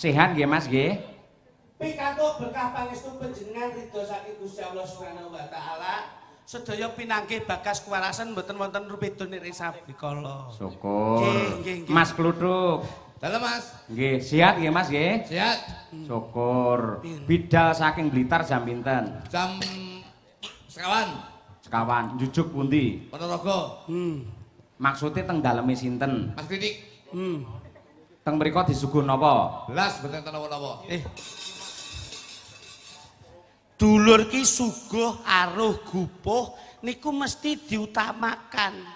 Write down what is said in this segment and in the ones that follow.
Sehat nggih Mas nggih. Pikantuk berkah pangestu panjenengan ridho saking Gusti Allah Subhanahu wa taala. Sedaya pinanggih bagas kuwarasan mboten wonten rupedun ing sabikala. Syukur. Nggih. Mas Kluthuk. Dalam Mas. Nggih, sehat nggih Mas nggih. Sehat. Syukur. Bidal saking Blitar jam pinten? Jam sekawan. Sekawan. Jujuk pundi? Ponorogo. Maksudnya teng daleme sinten? Mas Kritik. Teng mriku disuguh napa? Belas boten napa-napa. Dulur ki suguh aruh gupuh niku mesti diutamakan.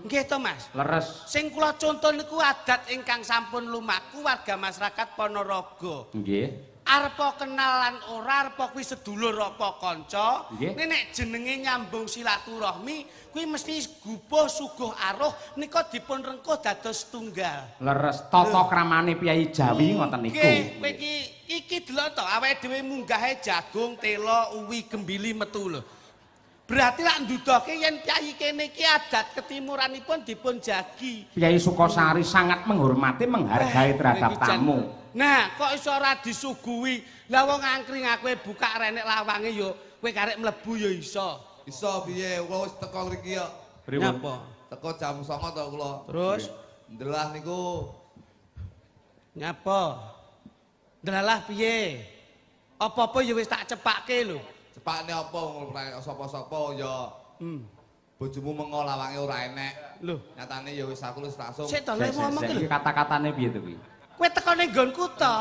Nggih to Mas? Leres. Sing kula contoh niku adat ingkang sampun lumaku warga masyarakat Ponorogo. Nggih. Arepa kenalan ora arepa kuwi sedulur apa kanca. Nek jenenge nyambung silaturahmi kuwi mesti gupuh suguh aruh nika dipun rengkuh dados tunggal. Leres tata kramane Piyai Jawi ngoten niku. Nggih, kowe iki delok to awake dhewe munggahe jagung, tela, uwi, gembili metu lho. Berarti lak ndudohke yen piyai kene iki adat ketimuranipun dipun jagi. Piyai Sukosari sangat menghormati, menghargai terhadap tamu. Nah, kok iso ora disuguhi? Lah wong angkring aku buka renek lawange yo kowe karek mlebu yo iso. Iso piye? Kula wis teko mriki yo. Napa? Teko jam 09.00 to kula. Terus ndelah niku nyapa? Ndelalah piye? Apa-apa ya wis tak cepake lho. Cepakne apa sapa-sapa ya. Bojomu mengo lawange ora enek. Lho, nyatane ya wis aku wis langsung. Sik to lek ngomong ki lho. Kata-katane piye to kuwi? Kowe teko ning nggonku to.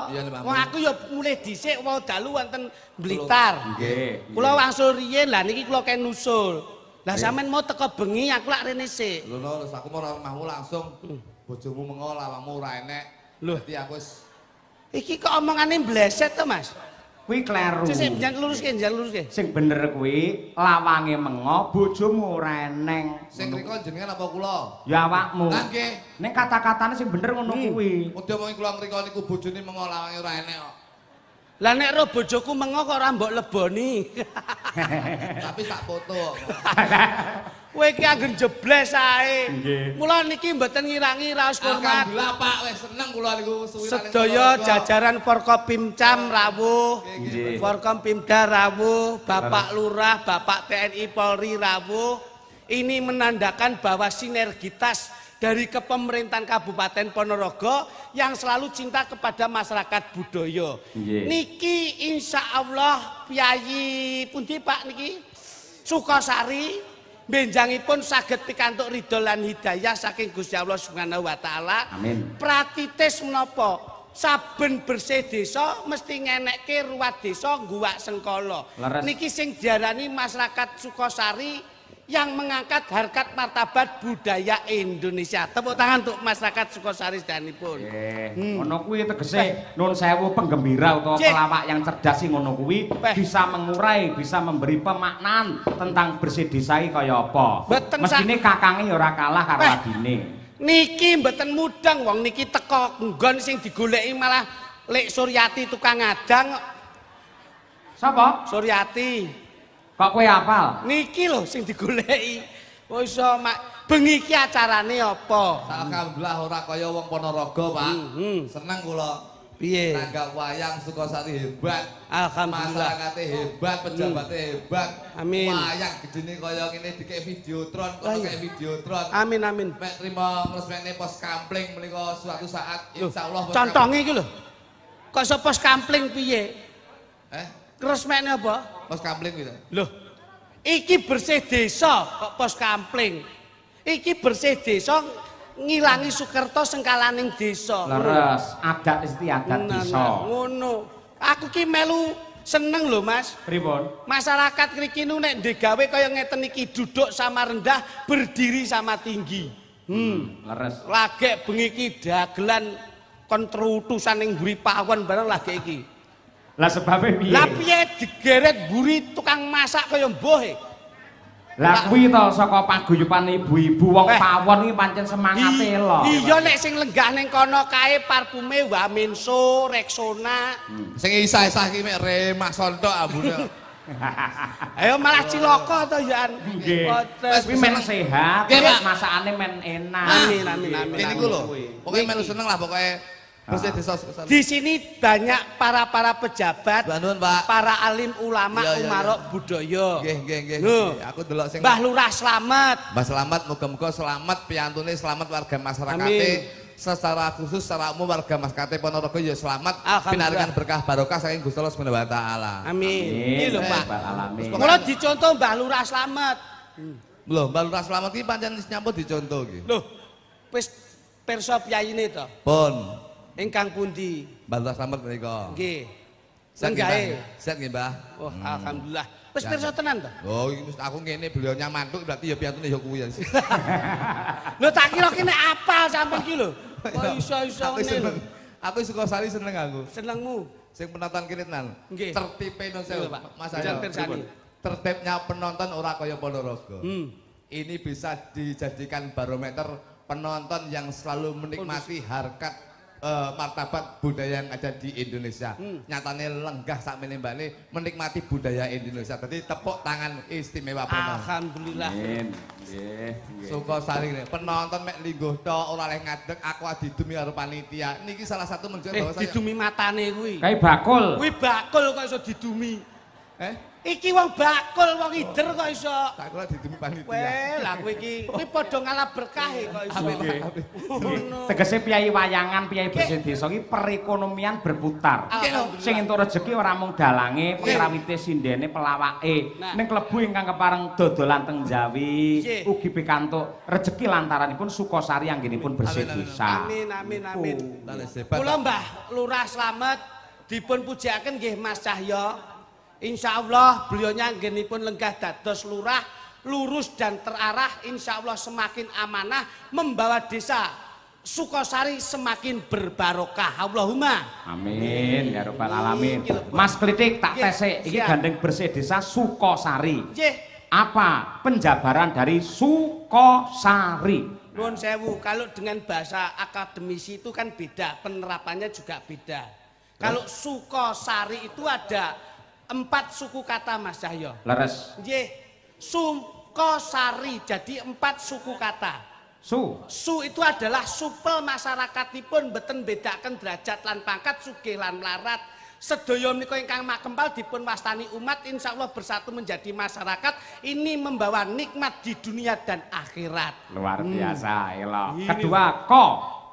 Wong aku ya mulih dhisik wau dalu wonten Blitar. Nggih. Kula wangsul riyen lah niki kula ken nusul. Lah sampean mau teko bengi aku lak rene sik. Lho terus aku mau omahmu langsung. Bojomu mengo lawangmu ora enek. Lho, dadi aku wis iki kok omongane mbleset to, Mas? Kuwi kleru. Sik njan luruske. Sing bener kuwi lawange mengo bojomu ora eneng. Sing rika jenengan apa kula? Ya awakmu. Lah nggih. Ning kata-katane sing bener ngono kuwi. Udah mau kula ngrika niku bojone mengo lawange ora enek kok. Lah nek ro bojoku mengo kok ora mbok leboni. Tapi tak foto. Kowe iki anggen jebles ae. Nggih. Mula niki mboten ngirangi raos hormat. Alhamdulillah Pak, wis seneng kula niku suwi Sedaya jajaran Forkopimcam rawuh, Nggih. Forkompimda rawuh, Bapak Lurah, Bapak TNI Polri rawuh. Ini menandakan bahwa sinergitas dari kepemerintahan Kabupaten Ponorogo yang selalu cinta kepada masyarakat budaya. Nggih. Niki insya Allah Piyai pundi Pak niki Sukosari benjangipun saged pikantuk ridho lan hidayah saking Gusti Allah Subhanahu wa taala. Amin. Pratitis menapa? Saben bersih desa mesti ngenekke ruwat desa ngguwak sengkala. Leres. Niki sing diarani masyarakat Sukosari yang mengangkat harkat martabat budaya Indonesia. Tepuk tangan untuk masyarakat Sukosari sedanipun. Ngono kuwi tegese nun sewu penggembira utawa pelawak yang cerdas sing ngono kuwi bisa mengurai, bisa memberi pemaknaan tentang bersih desa iki kaya apa. Mestine kakange ya ora kalah karo adine. Niki mboten mudeng wong niki teko nggon sing digoleki malah Lek Suryati tukang ngadang. Sapa? Suryati. Kok kowe hafal? Niki lho sing digoleki. Kok iso bengi iki acarane apa? Alhamdulillah ora kaya wong Ponorogo, Pak. Seneng kula. Piye? Tanggap wayang Sukosari hebat. Alhamdulillah. Masyarakate hebat, pejabatnya hebat. Amin. Wayang gedene kaya ngene dikek videotron, kok kek videotron. Amin amin. Mek trimo ngresmekne pos kampling menika suatu saat insyaallah. Contonge iki lho. Kok iso pos kampling piye? Ngresmekne apa? Pos kampling gitu. Loh. Iki bersih desa kok pos kampling. Iki bersih desa ngilangi Sukerto sengkalaning desa. Leres, adat istiadat desa. Ngono. Aku ki melu seneng lho, Mas. Pripun? Masyarakat mriki nu nek digawe kaya ngeten iki duduk sama rendah, berdiri sama tinggi. Leres. Lagek bengi iki dagelan kon trutusan ning mburi pawon bareng lagek iki. Lah sebabnya piye? Lah piye digeret mburi tukang masak kaya mbuh. Lah kuwi to saka paguyuban ibu-ibu wong pawon iki pancen semangate lho. Iya nek sing lenggah ning kono kae parfume Wamenso, Rexona. Sing isah-isah ki mek remah sontok ambune. Ayo malah cilaka to ya. Nggih. Kuwi men sehat, masakane men enak. Amin amin amin. Niku lho. Pokoke melu seneng lah pokoke Bersih desa. Di sini banyak para pejabat, para alim ulama, umarok budaya. Nggih. Aku delok sing Mbah Lurah Slamet. Mbah Slamet muga-muga selamat piyantune, selamat warga masyarakate. Secara khusus secara umum warga masyarakat Ponorogo ya selamat pinaringan berkah barokah saking Gusti Allah Subhanahu wa taala. Amin. Iki lho, Pak. Alamin. Kula dicontoh Mbah Lurah Slamet. Lho, Mbah Lurah Slamet iki pancen wis nyampur dicontoh iki. Lho, wis pirsa piyayine to? Pun. Ingkang pundi? Mbah Lurah Slamet menika. Nggih. Senggae. Set nggih, Mbah. Oh, alhamdulillah. Wis pirsa tenan to? Oh, iki aku ngene beliau mantuk berarti ya piyantune ya kuwi ya. Lho tak kira kene apal sampean iki lho. Kok iso-iso ngene lho. Aku Sukosari seneng aku. Senengmu. Sing penonton kene tenan. Tertipe non sewu, Mas Ayo. Tertibnya penonton ora kaya Ponorogo. Ini bisa dijadikan barometer penonton yang selalu menikmati harkat martabat budaya yang ada di Indonesia. Nyatane lenggah sak menembane menikmati budaya Indonesia. Jadi tepuk tangan istimewa penonton. Alhamdulillah. Nggih. Sukosari penonton mek lingguh tok ora oleh ngadeg aku didumi karo panitia. Niki salah satu menunjukkan bahwa saya didumi matane kuwi. Kayak bakul. Kuwi bakul kok iso didumi. Iki wong bakul, wong ider kok iso. Tak kira didumi panitia. Weh, lah kowe iki padha ngalah berkahe kok iso. Tegese piyai wayangan, piyai bersih desa iki perekonomian berputar. Sing entuk rejeki ora mung dalange, pirawite sindene pelawake. Ning klebu ingkang kepareng dodolan teng Jawi, ugi pikantuk rejeki lantaranipun Sukosari anggenipun bersih desa. Amin. Kula Mbah Lurah Slamet dipun pujiaken nggih Mas Cahyo. Insyaallah beliaunya anggenipun lenggah dados lurah lurus dan terarah, insyaallah semakin amanah membawa desa Sukosari semakin berbarokah. Allahumma amin ya rabbal alamin. Mas Klitik tak tesik iki gandeng bersih desa Sukosari. Apa penjabaran dari Sukosari? Nuwun sewu, kalau dengan bahasa akademisi itu kan beda, penerapannya juga beda. Kalau Sukosari itu ada 4 suku kata Mas Cahyo. Leres. Nggih. Sukosari jadi 4 suku kata. Su itu adalah supel masyarakatipun mboten bedaken derajat lan pangkat, sugih lan mlarat. Sedaya menika ingkang makempal dipun wastani umat insyaallah bersatu menjadi masyarakat ini membawa nikmat di dunia dan akhirat. Luar biasa, elok. Kedua,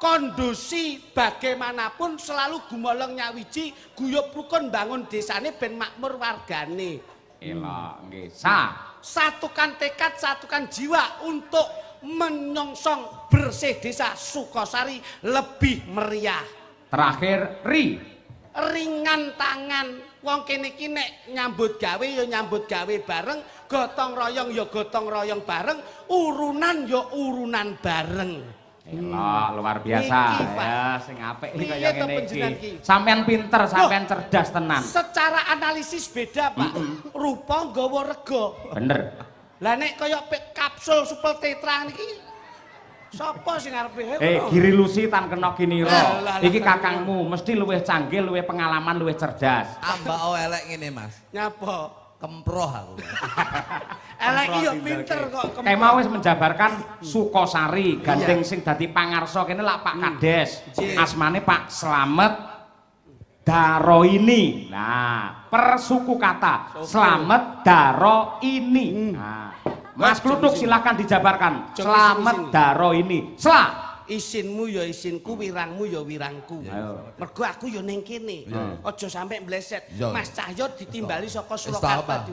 kondusi bagaimanapun selalu gumolong nyawiji guyub rukun bangun desane ben makmur wargane. Elok nggih. Satukan tekad, satukan jiwa untuk menyongsong bersih desa Sukosari lebih meriah. Terakhir ringan tangan. Wong kene iki nek nyambut gawe ya nyambut gawe bareng, gotong royong ya gotong royong bareng, urunan ya urunan bareng. Elok, luar biasa ya, sing apik iki kaya ngene iki. Sampeyan pinter, sampeyan cerdas tenan. Secara analisis beda, Pak. Rupa nggawa rega. Bener. Lah nek kaya kapsul supel tetra niki sapa sing arepe? Giri Lusi tan kena kinira. Iki kakangmu mesti luwih canggih, luwih pengalaman, luwih cerdas. Ambak elek ngene, Mas. Nyapa? Kemproh aku. Elek iki yo pinter kok. Kema wis menjabarkan Sukosari, gandeng sing dadi pangarsa kene lak Pak Kades. Asmane Pak Slamet Daroini. Nah, per suku kata Slamet Daroini. Nah, Mas Kluthuk silakan dijabarkan. Slamet Daroini. Isinmu ya isinku, wirangmu ya wirangku. Mergo aku ya ning kene. Aja sampe mbleset. Mas Cahyo ditimbali saka Surakarta.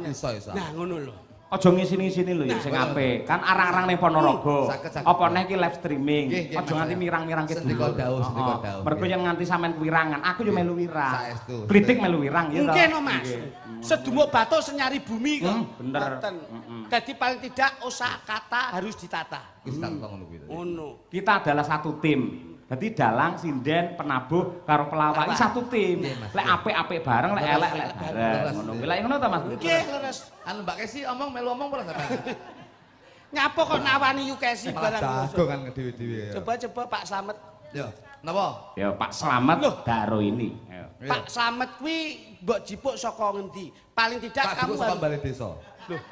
Nah, ngono lho. Aja ngisini-ngisini lho ya sing apik. Kan arang-arang ning Ponorogo. Apa neh iki live streaming. Aja nganti mirang-mirang ke dulu. Mergo yen nganti sampean wirangan, aku yo melu wirang. Kritik melu wirang ya to. Mungkin Mas. Sedumuk batu senyari bumi kok. Bener. Jadi paling tidak usaha kata harus ditata. Kita adalah satu tim. Jadi dalang, sinden, penabuh, karo pelawak ini satu tim. Lek apik-apik bareng, lek elek bareng. Ngono kuwi. Lek ngono ta Mas? Nggih, leres. Anu Mbak Kesi omong melu omong ora sampean. Nyapa kok nawani Yu Kesi barang. Jago kan dhewe-dhewe. Coba Pak Slamet. Yo, napa? Ya Pak Slamet Daro ini. Pak Slamet kuwi mbok jipuk saka ngendi? Paling tidak kamu saka Balai Desa. Loh.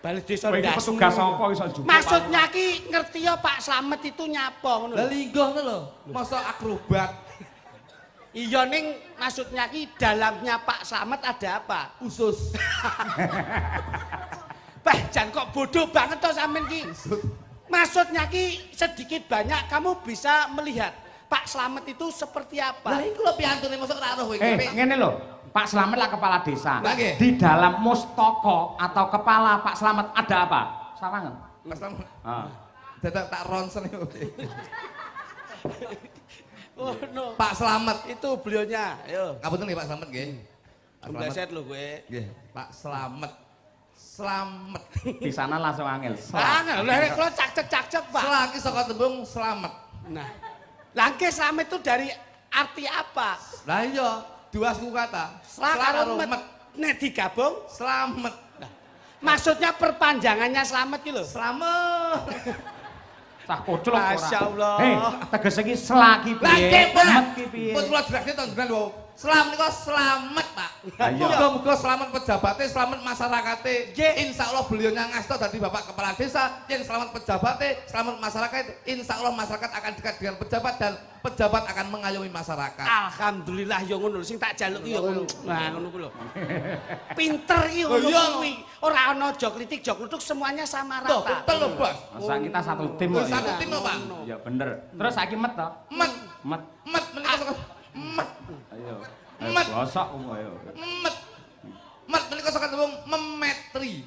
Balai desa ndas. Petugas apa iso njupuk? Maksudnya ki ngerti ya Pak Slamet itu nyapa ngono. Lah linggoh lho. Masa akrobat. Iya ning maksudnya ki dalamnya Pak Slamet ada apa? Usus. Bah, jan kok bodoh banget toh sampean ki. Maksudnya ki sedikit banyak kamu bisa melihat Pak Slamet itu seperti apa. Lah iku lho piantune mosok ora roh kowe. Ngene lho. Pak Slamet lah kepala desa. Nggih. Di dalam mustaka atau kepala Pak Slamet ada apa? Sawangen. Mas Slamet. Heeh. Dadak tak ronsen iku. Oh no. Pak Slamet Itu beliaunya. Ayo. ngapunten nggih Pak Slamet nggih. Bleset lho kowe. Nggih, Pak Slamet. Slamet. Di sana langsung angel. Angel, lha kalau cak-cak Pak. Selaki saka tembung selamat. Nah. Langke Slamet itu dari arti apa? Lah iya, dua suku kata. Sla karo met. Nek digabung Slamet. maksudnya perpanjangannya Slamet ki lho. Slamet. Cah koclok ora. Masyaallah. Tegese iki selaki piye? Met ki piye? Pun kula jelasne to jenengan lho. Selamat niku selamat, Pak. Iya. Muga-muga selamat pejabatnya, selamat masyarakatnya. Nggih. Insyaallah beliau ngasta dadi Bapak Kepala Desa, yen selamat pejabatnya, selamat masyarakat. Insyaallah masyarakat akan dekat dengan pejabat dan pejabat akan mengayomi masyarakat. Alhamdulillah ya ngono lho sing tak jaluki ya ngono. Nah ngono ku lho. Pinter iki ngono iya. kuwi. Ora ana joklitik joklutuk semuanya sama Loh, rata. betul lho, Bos. Masa kita satu tim kok. Satu ya? tim lho, Pak. Ya bener. Terus saiki met to? Met, Met. met menika saka met, Ayo. Met. Gosok ayo. met. Met menika saka tembung memetri.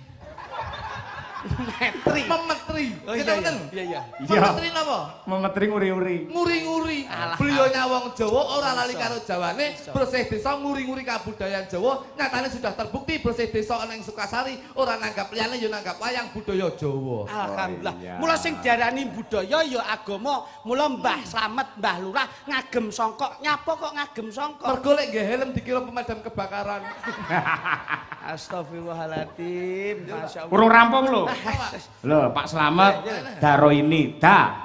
Metri. Memetri. Oh Kita iya mboten? iya. Iya. Iya. Memetri napa? Memetri nguri-uri. Nguri-nguri. Beliaunya wong Jawa ora lali karo Jawane, bersih desa nguri-nguri kabudayaan Jawa. Nyatane sudah terbukti bersih desa ana ing Sukasari, ora nanggap liyane ya nanggap wayang budaya Jawa. Alhamdulillah. Oh, iya. Mula sing diarani budaya ya agama, mula Mbah Slamet, Mbah Lurah ngagem songkok. Nyapa kok ngagem songkok? Mergo lek nggih helm dikira pemadam kebakaran. Astagfirullahaladzim. Masyaallah. Urung rampung lho. Loh, Pak Slamet daro ini Da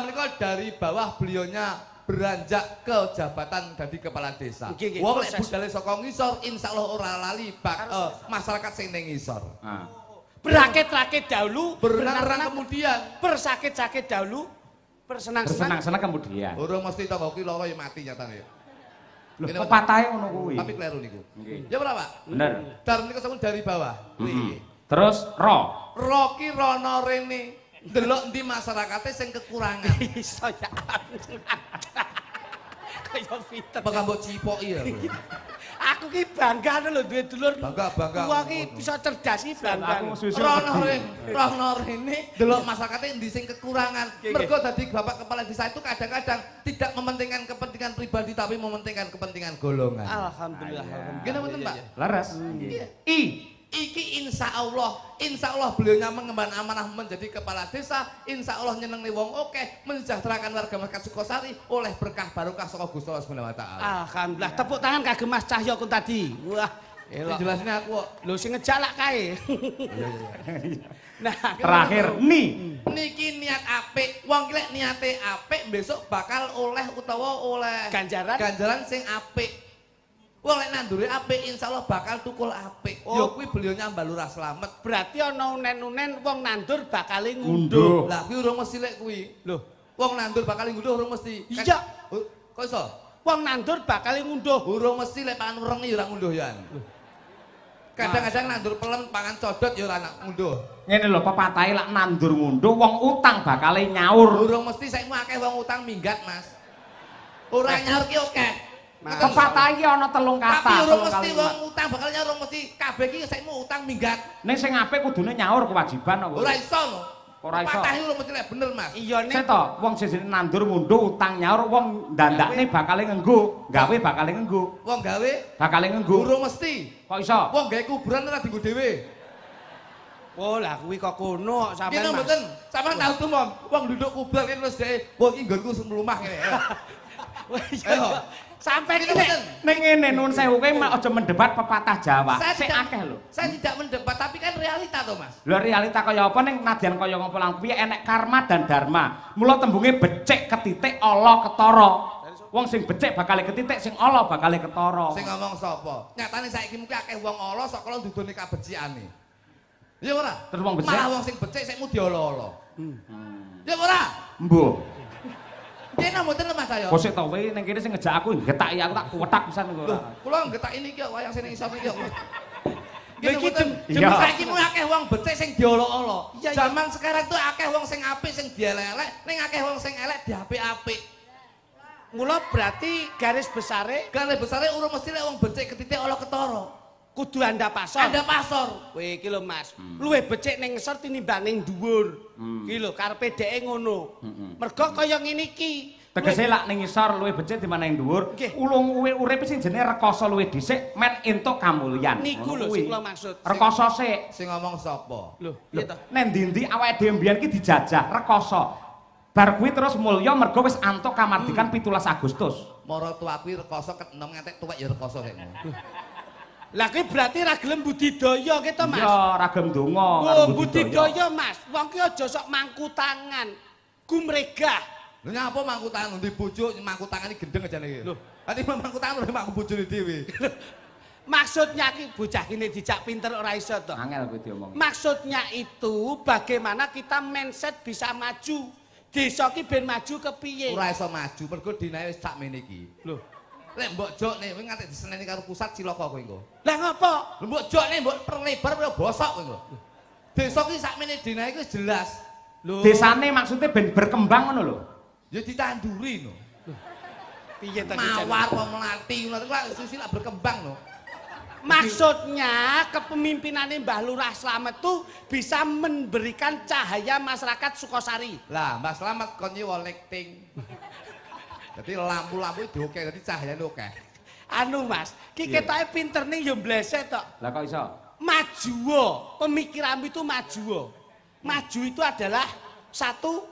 menika dari bawah beliaunya beranjak ke jabatan dadi kepala desa. Nggih, nggih, Wong lek proses. budale saka ngisor insyaallah ora lali masyarakat sing ning ngisor. Nah. Berakit-rakit dahulu, Berenang-renang kemudian. bersakit-sakit dahulu, bersenang-senang. Bersenang-senang kemudian. Urung mesti tangga ki lara ya mati nyatane. Loh, Ini pepatahe ngono kuwi. Tapi kleru niku. Nggih. Ya berapa? Bener. Dar niku sampun dari bawah. Terus ro. Roki rono rene delok ndi masyarakate sing kekurangan. Iso ya. Kaya fitur. Apa mbok cipoki ya? Aku ki bangga lho duwe dulur. Bangga. Wong ki bisa cerdas ki bangga. Aku susu. Rono rene delok masyarakate ndi sing kekurangan. Nggih, Mergo dadi Bapak Kepala Desa itu kadang-kadang tidak mementingkan kepentingan pribadi tapi mementingkan kepentingan golongan. Alhamdulillah. Gini mboten, Pak? Laras. Iya. I. Iki insya Allah beliaunya mengemban amanah menjadi kepala desa, insya Allah nyenengi wong oke, mensejahterakan warga masyarakat Sukasari oleh berkah barokah saka Gusti Allah Subhanahu wa taala. Alhamdulillah. Tepuk tangan kagem Mas Cahyo kun tadi. Wah, Elok. Jelasnya aku kok. lho sing ngejalak kae. Nah, Terakhir ni. Niki niat apik, wong ki lek niate apik besok bakal oleh utawa oleh ganjaran sing apik. Wong lek nandure apik insyaallah bakal tukul apik. Oh. Ya kuwi beliaunya Mbah Lurah Slamet. berarti ana unen-unen wong nandur bakal ngunduh. Unduh. Lah kuwi urung mesti lek kuwi. Loh, Wong nandur bakal ngunduh urung mesti. Iya. Kok iso? wong nandur bakal ngunduh. Urung mesti lek pangan rengi ya ora ngunduh yan. Kadang-kadang nandur pelem pangan codot ya ora ngunduh. Ngene lho pepatahe lak nandur ngunduh wong utang bakale nyaur. Urung mesti saiki akeh wong utang minggat, Mas. Ora nyaur ki oke. Pepatahe iki ana telung kata. Tapi urung telung mesti kalimat. wong utang bakal nyaur, urung mesti kabeh ki saiki utang minggat. Ning sing apik kudune nyaur kewajiban kok. Ora iso lho. Ora iso. Pepatah urung mesti lek bener, Mas. Iya nih. Seto, wong sing nandur ngunduh utang nyaur wong ndandakne bakale ngenggo, gawe bakale ngenggo. Wong gawe Bakale ngenggo. urung mesti. Kok iso? Wong gawe kuburan ora dienggo dhewe. Oh lah kuwi kok kono Kene sampean Mas. mboten, sampean tahu tuh, Mon. Wong duduk kuburan kan terus dhewe, "Wah, iki nggonku semlumah ngene." Ayo. Sampai Kene ini mboten. Ning ngene nuwun sewu kowe aja mendebat pepatah Jawa. Sik akeh lho. Saya tidak mendebat, tapi kan realita toh, Mas. Lho realita kaya apa ning nadyan kaya ngopo lang piye enek karma dan dharma. Mula tembunge becik ketitik ala ketara. Wong sing becik bakal ketitik, sing ala bakal ketara. Sing ngomong sapa? Nyatane saiki mungkin akeh wong ala sok kala dudune kabeciane. Ya ora. Terus wong becik. Malah wong sing becik sik mu diolo-olo. Ya ora. Mbuh. Kene mboten Mas saya. Kok sik to kowe ning kene sing ngejak aku ngetaki aku tak kuwetak pisan kok. Kula ngetak ini iki wayang sing isor iki kok. Lha iki Iya. Saiki mu akeh wong becik sing diolo-olo. Zaman sekarang tuh akeh wong sing apik sing dielek-elek, ning akeh wong sing elek diapik-apik. Mula berarti garis besare Urung mesti lek wong becik ketitik ala ketara. kudu anda pasor. Anda pasor. Kowe iki lho Mas, luwih becik ning ngisor tinimbang ning dhuwur. Iki lho karepe dheke ngono. Mergo kaya ngene iki. Tegese lak ning ngisor luwih becik di mana ning dhuwur. Ulung urip sing jenenge rekoso luwih dhisik men entuk kamulyan. Niku lho sing kula maksud. Rekoso sik. Sing ngomong sapa? Lho, piye to? Nek ndi-ndi awake dhewe mbiyen ki dijajah rekoso. Bar kuwi terus mulya mergo wis antuk kamardikan 17 Agustus. Mara tua kuwi rekoso ket enom ngantek tuwek ya rekoso sik. Lah kuwi berarti ra gelem budidaya ki to Mas. Iya, ra gelem donga Oh, budidaya Mas. Wong ki aja sok mangku tangan. Gumregah. Lho nyapa mangku tangan ndi bojo mangku tangan iki gendeng ajane iki. Lho, ati mangku tangan lho mangku bojone dhewe. Maksudnya ki bocah kene dijak pinter ora iso to. Angel kuwi diomong. Maksudnya itu bagaimana kita mindset bisa maju. Desa ki ben maju kepiye? Ora iso maju mergo dinae wis sakmene iki. Lho. Lek mbok jokne kowe nganti diseneni karo pusat cilaka kowe engko. Lah ngopo? Lho mbok jokne mbok perlebar kaya bosok kowe engko. Desa ki sakmene dinae iki wis jelas. Lho. Desane maksudnya ben berkembang ngono lho. Ya ditanduri no. Piye to Mawar apa melati ngono lak susi lak berkembang no. Maksudnya kepemimpinannya Mbah Lurah Slamet tuh bisa memberikan cahaya masyarakat Sukosari. Lah, Mbah Slamet kon nyewa lighting. Jadi lampu-lampu dioke, jadi cahayane oke. Anu Mas, ki ketoke pinterne ya mbleset tok. Lah kok iso? Maju, pemikiranmu itu maju. Maju itu adalah satu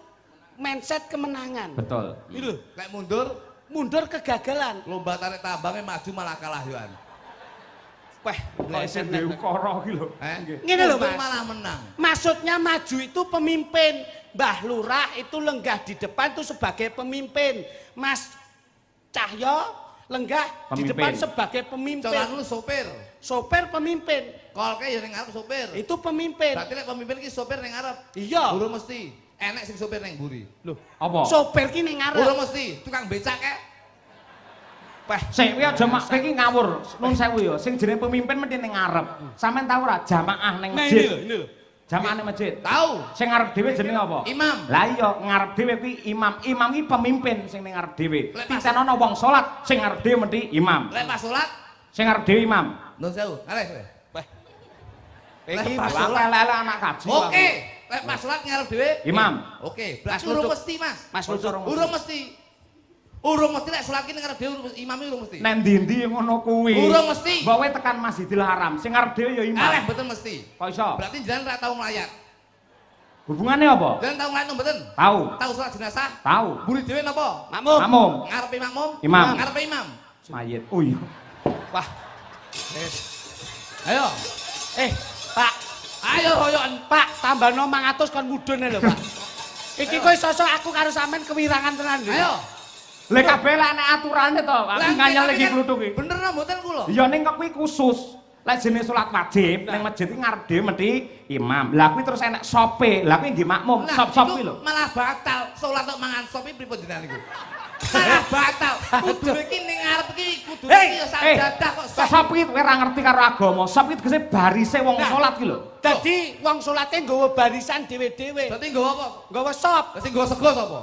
mindset kemenangan. Betul. Iki lho, Lek mundur kegagalan. lomba tarik tambangnya maju malah kalah yoan. Wah, Kok isih duwe ukara iki lho. Ngene lho Mundur Mas. malah menang. Maksudnya maju itu pemimpin. Mbah Lurah itu lenggah di depan itu sebagai pemimpin. Mas Cahyo lenggah di Pemimpin. depan sebagai pemimpin. Colan lu sopir. Sopir pemimpin. Kolke ya ning ngarep sopir. Itu pemimpin. Berarti lek pemimpin ki sopir ning ngarep. Iya. Urung mesti. Enek sing sopir ning mburi. Loh, Apa? sopir ki ning ngarep. Urung mesti. Tukang becak kek. Wah, Sik kuwi aja mak kowe iki ngawur. Nun sewu ya, sing jenenge pemimpin mesti ning ngarep. Sampeyan tau ora jamaah ning nah masjid? ini lho. Jamaah ning masjid. Tahu. Sing ngarep dhewe jenenge apa? Imam. Lah iya, ngarep dhewe kuwi imam. Imam iki pemimpin sing ning ngarep dhewe. Lek Titen ana wong salat, sing ngarep dhewe mesti imam. Lek pas salat, Sing ngarep dhewe imam. nun sewu. Aleh. Wah. Iki Iki pas Mas. salat. Lele anak kaji. Oke. Lek pas salat ngarep dhewe Imam. Oke, Mas berarti urung Lutuk. mesti, Mas. Mas Lutuk. Urung mesti. Urung mesti lek salat ki ngarep dhewe imam iki urung mesti. Nek ndi-ndi ngono kuwi. Urung mesti. Mbok kowe tekan Masjidil Haram, sing ngarep dhewe ya imam. Aleh mboten mesti. Kok iso? Berarti jenengan ra tau nglayat. Hubungannya apa? Jenengan tau nglayat mboten? Tahu. Tahu salat jenazah? Tahu. Buri dhewe napa? Makmum. Makmum. Ngarepe makmum? Imam. Ngarepe imam. Mayit. Oh iya. Wah. Ayo. Pak. Ayo hoyon. Pak, tambahno 500 kon mudhun lho, Pak. Iki kowe sosok aku karo sampean kewirangan tenan lho. Ayo. Lek kabeh lek ana aturane to, aku nganyel tapi iki kan kluthuk iki. Bener napa mboten kula? Ya ning kok kuwi khusus. Lek jenis salat wajib ning masjid iki ngarep dhewe mesti imam. Lah kuwi terus enek sope. Lah kuwi nggih makmum, Lah, sop-sop itu kuwi lho. malah batal. Salat kok mangan sop iki pripun jenengan niku? Malah batal. Kudu iki ning ngarep iki kudu iki ya sajadah kok sop. Sop iki kowe ora ngerti karo agama. Sop iki tegese barise wong salat ki lho. Dadi wong salate nggawa barisan dhewe-dhewe. Berarti nggawa apa? Nggawa sop. Berarti nggawa sego sapa?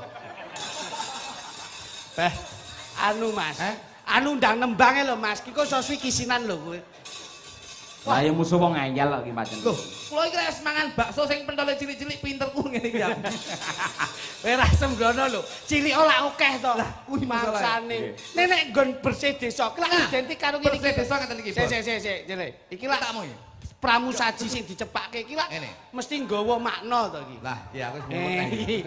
Anu Mas. Anu ndang nembange lho Mas. Ki kok soswi kisinan lho kowe. Lah ya musuh wong ngeyel kok iki pancen. Loh, kula iki wis mangan bakso sing pentole cilik-cilik pinterku ngene iki ya. Kowe ra sembrono lho. Cilik ora akeh to. Lah, kuwi masalahnya. mangsane. Nenek nggon bersih desa. Ki lak identik karo ngene iki. Bersih desa ngeten iki, Bos. Sik, jene. Iki lak takmu iki. pramusaji sing dicepakke iki lak Ngene. mesti nggawa makna to iki. Lah, iya aku wis ngomong iki.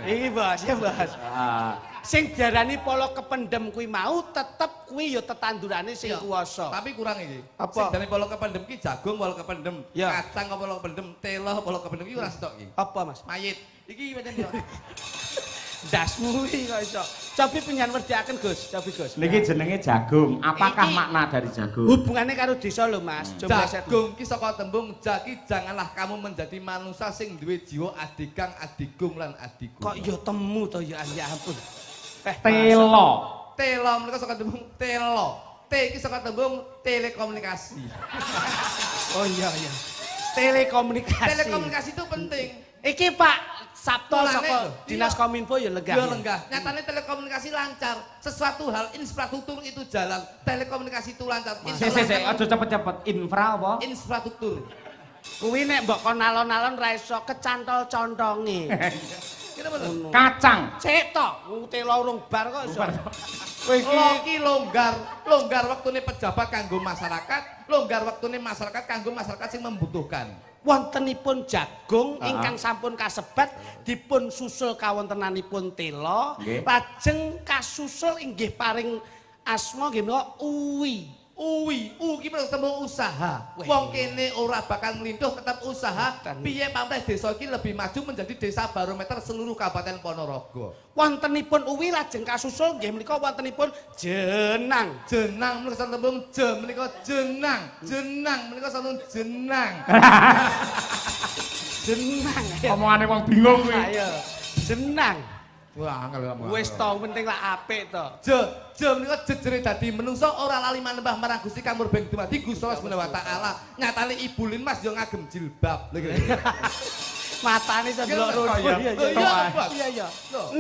Iki Bos, ya Bos. Ah, Sing diarani polo kependem kuwi mau tetep kuwi ya tetandurane sing kuwasa. Tapi kurang iki. Apa? Sing dene polo kependem ki jagung polo kependem, Ya. kacang polo kependem, telo polo kependem iki ora stok iki. Apa Mas? Mayit. Iki pancen yo. Dasmu iki kok iso. Cobi penyan wedhaken Gus, cobi Gus. Niki jenenge jagung. Apakah makna dari jagung? Hubungannya karo desa lho Mas. Jagung ki saka tembung jaki janganlah kamu menjadi manusia sing duwe jiwa adigang, adigung lan adigung. Kok ya temu to ya ampun. Telo. Telo menika saka tembung telo. T iki saka tembung telekomunikasi. Oh iya. Telekomunikasi. Telekomunikasi itu penting. Iki Pak Sabto saka Dinas Kominfo ya lenggah. Ya lenggah. Nyatane telekomunikasi lancar. Sesuatu hal infrastruktur itu jalan, telekomunikasi itu lancar. Aja cepet-cepet. Infra apa? Infrastruktur. Kuwi nek mbok kon alon-alon ra iso kecantol contonge. Kacang. Sik to, telo urung bar kok iso. Kowe iki longgar wektune pejabat kanggo masyarakat, longgar wektune masyarakat kanggo masyarakat sing membutuhkan. Wontenipun jagung ingkang sampun kasebat dipun susul kawontenanipun telo, lajeng kasusul inggih paring asma nggih menika uwi. Uwi ki tembung usaha. Wong kene ora bakal nglinduh tetap usaha. Piye pamrih desa iki lebih maju menjadi desa barometer seluruh Kabupaten Ponorogo. Wontenipun uwi lajeng kasusul nggih menika wontenipun jenang. Jenang menika tembung je menika jenang. Jenang menika tembung jenang. Jenang. Omongane wong bingung kuwi. Ayo. Jenang. Wah, angel kamu. Wis to penting lah apik to. Je menika jejere dadi menungso ora lali manembah marang Gusti kang murbeng dumadi Gusti Allah Subhanahu wa taala. Nyatane Ibu Lin Mas yo ngagem jilbab. Lha iki. Matane sedelok rono. Iya.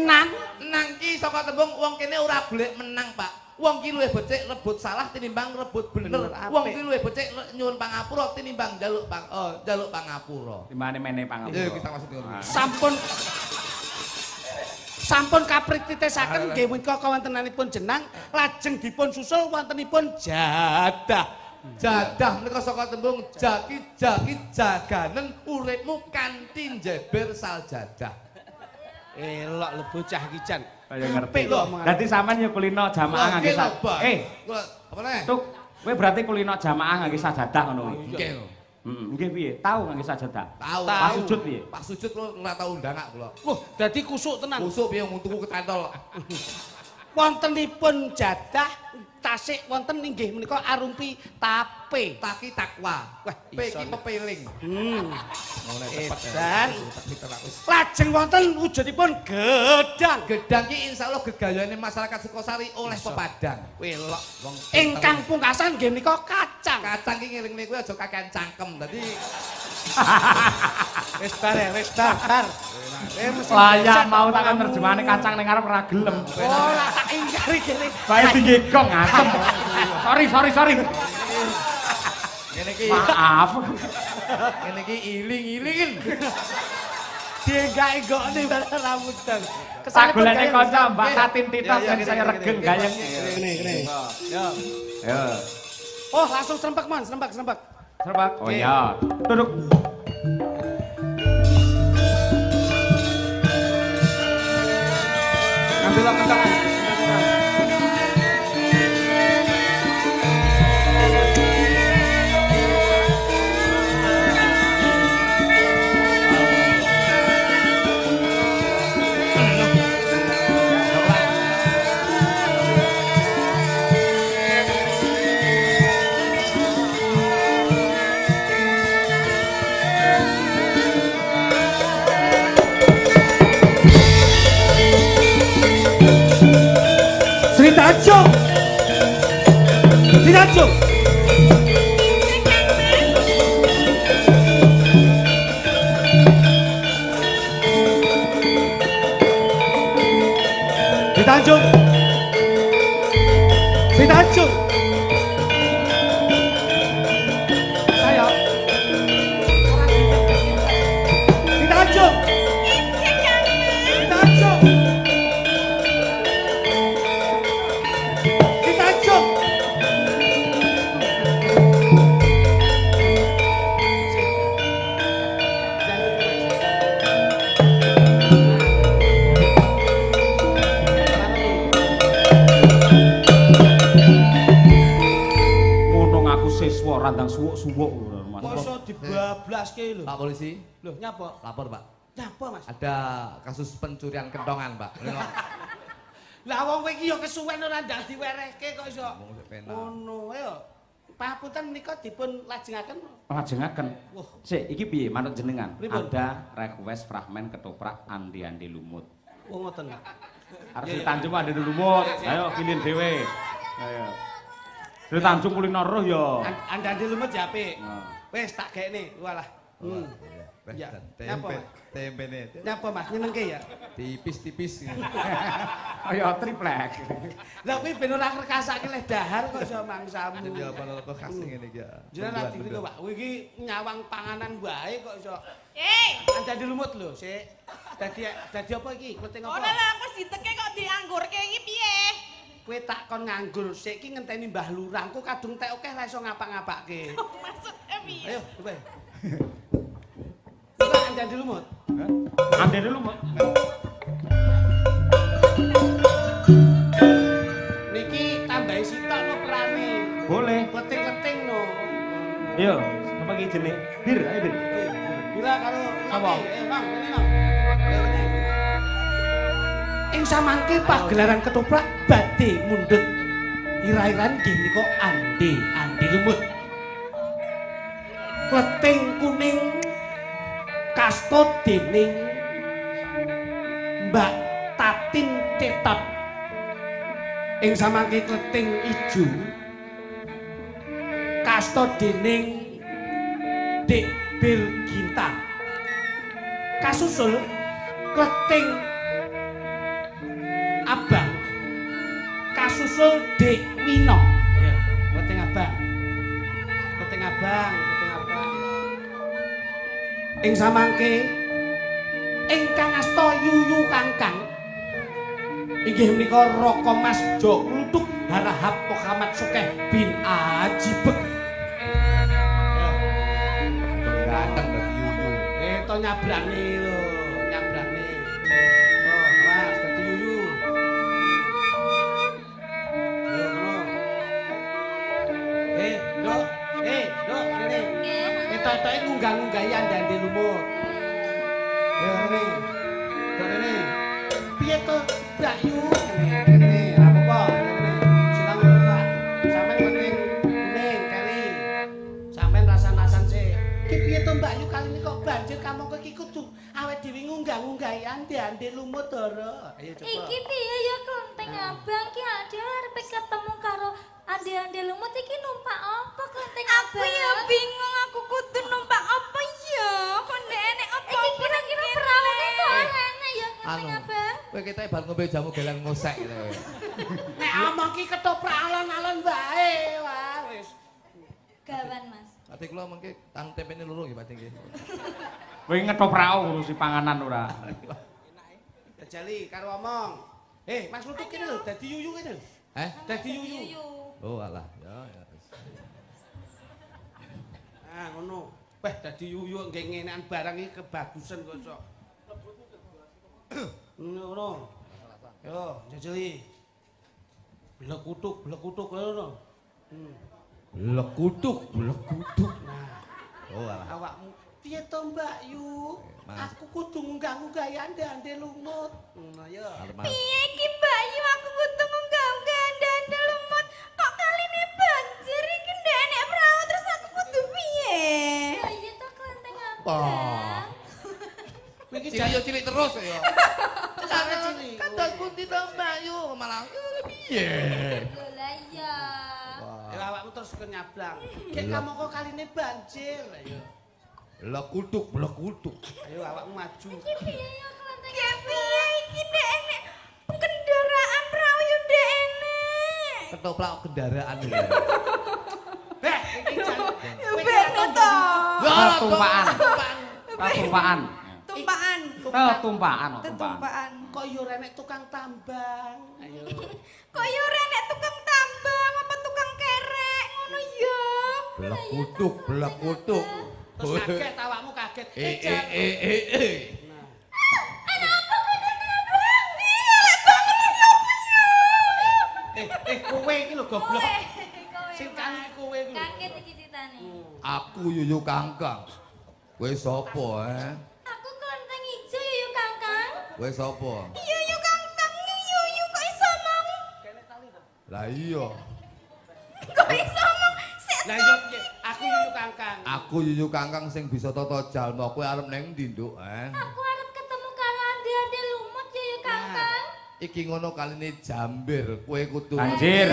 Nang ki saka tembung wong kene ora golek menang, Pak. Wong ki luwih becik rebut salah tinimbang rebut bener. Wong ki luwih becik nyuwun pangapura tinimbang njaluk pangapura. Dimane meneh pangapura. Iya, kita maksud ngono. Sampun kaprititesaken nggih menika kawontenanipun jenang lajeng dipun susul wontenipun jadah. Jadah menika saka tembung jaki jaganen uripmu kanthi njeber saljadah. Elok lho bocah iki jan. Kaya ngerti lho. Dadi sampean ya kulino jamaah ngangge apa nek? Tuk, kowe berarti kulino jamaah ngangge sajadah ngono kuwi. Nggih. Nggih piye? Tahu ngangge sajadah? Tahu. Pas sujud piye? Pas sujud ora tau ndangak kula. Wah, dadi kusuk tenan. Kusuk piye ngutuku ketentol. Wontenipun jadah tasik wonten inggih menika arumpi tape. Taki takwa. Wah, P iki pepeling. Dan lajeng wonten wujudipun gedang. Gedang ki insyaallah gegayane masyarakat Sukosari oleh pepadang. Welok. Ingkang pungkasan nggih menika kacang. Kacang ki ngiring-ngiring kuwi aja kakean cangkem. Dadi wis bar. Layak mau takon terjemahane kacang ning arep ora gelem. Oh, lah tak ingkari kene. Bae digegong ngakem. Sorry. Ngene iki. Maaf. Ngene iki iling-ilingin. Dienggae gokne barang rambutan. Kesane golekne kanca Mbak Tatin Tito ben saya regeng gayeng. Kene. Yo. Oh, langsung serempek, Mon, serempek. Serempek. Oh iya. Duduk. Ambil kencangan. Tanjung. Di Tanjung. Saya. Di Tanjung. Randang suwuk-suwuk Masa dibablaske lho. Pak polisi. Lho nyapa? Lapor, Pak. Napa, Mas? Ada kasus pencurian kentongan, Pak. Lah wong kowe iki ya kesuwen ora ndak diwerehke kok iso. Ngomong sik penak. Ngono ya. Pahapunten menika dipun lajengaken. Lajengaken. Wah, Sik, iki piye manut jenengan? Pripun? Ada request fragmen ketoprak andi-andi lumut. oh ngoten. Arep Tanjung andi lumut. Ayo pilih dhewe. Ayo. Sri Tanjung kuliner roh ya. Andi lumut ya apik. Nah. Wis tak gekne. Walah. Ya. Napa? Tempe nih. Napa Mas nyenengke ya? Tipis-tipis. Ayo triplek. Lah kuwi ben ora rekasake leh dahar kok iso mangsamu. Jadi apa kok khas ngene iki ya. Jenengan lagi niku Pak, kowe iki nyawang panganan wae kok iso. Andi lumut lho, sik. Dadi apa iki? Kleting apa? Ora lah wis diteke kok dianggurke iki piye? Kowe tak kon nganggur, sik iki ngenteni Mbah Lurah, engko kadung tek akeh ra iso ngapak-ngapakke. Maksudnya piye? Ayo, coba. Kita andi lumut. Andi lumut. Niki tambahi sitok no perane. Boleh. Kleting-kleting no. Yo, apa iki jenenge? Bir, ayo bir. Bila karo Sapa? Bang, ini Bang. Ing samangke pagelaran ketoprak badhe mundhut. Ira-iran nggih nika andi lumut. Kleting kuning kasta dening Mbak Tatin Cetot. Ing samangke kleting ijo kasta dening Dik Birginta. Kasusul kleting abang kasusul Dik Wino. Ya, kleting abang. Kleting abang. Ing samangke ingkang asta yuyu kangkang inggih menika Raka Mas Jo Kluthuk Harahap Muhammad Sukeh bin Ajibek. Ganteng dadi yuyu. To nyabrane lho, nyabrane. Oh, awas dadi yuyu. Yo ngono. Nduk. Nduk, rene. Ketoke ngunggah-ngunggahi andi lumut. Yo rene. Nduk rene. Piye to, Mbak Yu? Rene, apa-apa. Rene. Silang Pak. Sampeyan penting kuning, keri. Sampeyan rasan-rasan sik. Ki piye to Mbak Yu kali ini kok banjir kamangka iki kudu awet dhewe ngunggah-ngunggahi andi lumut ora. Ayo coba. Iki piye ya Klenteng Abang ki ade arep ketemu karo ande lumut iki numpak apa Klenteng Abang? Aku ya bingung aku kudu numpak apa ya? Kok ndek enek apa? Iki kira-kira perawane kok enak ya Klenteng Abang? Kowe ketek bar ngombe jamu gelang ngosek gitu. Nek omong ki ketoprak alon-alon wae, wah wis. Gawan Mas. Ati kula mengke tang tempene loro nggih Pak nggih. Kowe ngetoprak ngurusi panganan ora. Jajali karo omong. Mas Lutuk kene lho dadi yuyu kene lho. Dadi yuyu. Oh alah, ya. Ah ngono. Weh dadi yuyu nggih ngenekan barang iki kebagusan kok sok. Ngono. Yo, jajali. Blekutuk ngono. Lekutuk. Nah, Oh alah. awakmu piye to Mbak Yu? Aku kudu ngunggah-ngunggahi ande lumut. Ngono ya. Piye iki Mbak Yu aku kudu munggah-munggah anda lumut. Kok kaline banjir iki ndek enek perahu terus aku kudu piye? Ya iya to Klenteng Abang. Kowe iki Cilik terus ya. cara cilik. Kantos pundi to Mbak Yu malah piye? Lho lah iya. Ya awakmu terus kenyablang. Kayak kamu kok kaline banjir. Ayo. Lekutuk. Ayo awakmu maju. Iki piye ya Klenteng Piye Abang? piye iki ndek enek kendaraan perahu yo ndek enek. Ketoprak kendaraan iki. Iki jan. Ya bener to. Tumpaan. Tumpaan. Tumpaan. Tumpaan. Kok yo renek tukang tambang. Ayo. Kok yo renek tukang tambang apa tukang kerek ngono ya. Blekutuk. Terus kaget awakmu kaget. Jan. Kowe iki lho goblok. Sing kali kowe iki. Kaget iki critane. Aku yuyu kangkang. Kowe sapa, Aku Klenteng Ijo. Kowe sapa? Yuyu Kakang, yuyu kok iso mau? Lah iya. Kok iso mau? Lah yo aku Yuyu Kakang. Aku Yuyu Kakang sing bisa tata jalma. Kowe arep nang ndi, Nduk? Aku arep ketemu karo ande-ande lumut Yuyu Kakang. Iki ngono kaline jambir, kowe kudu Banjir.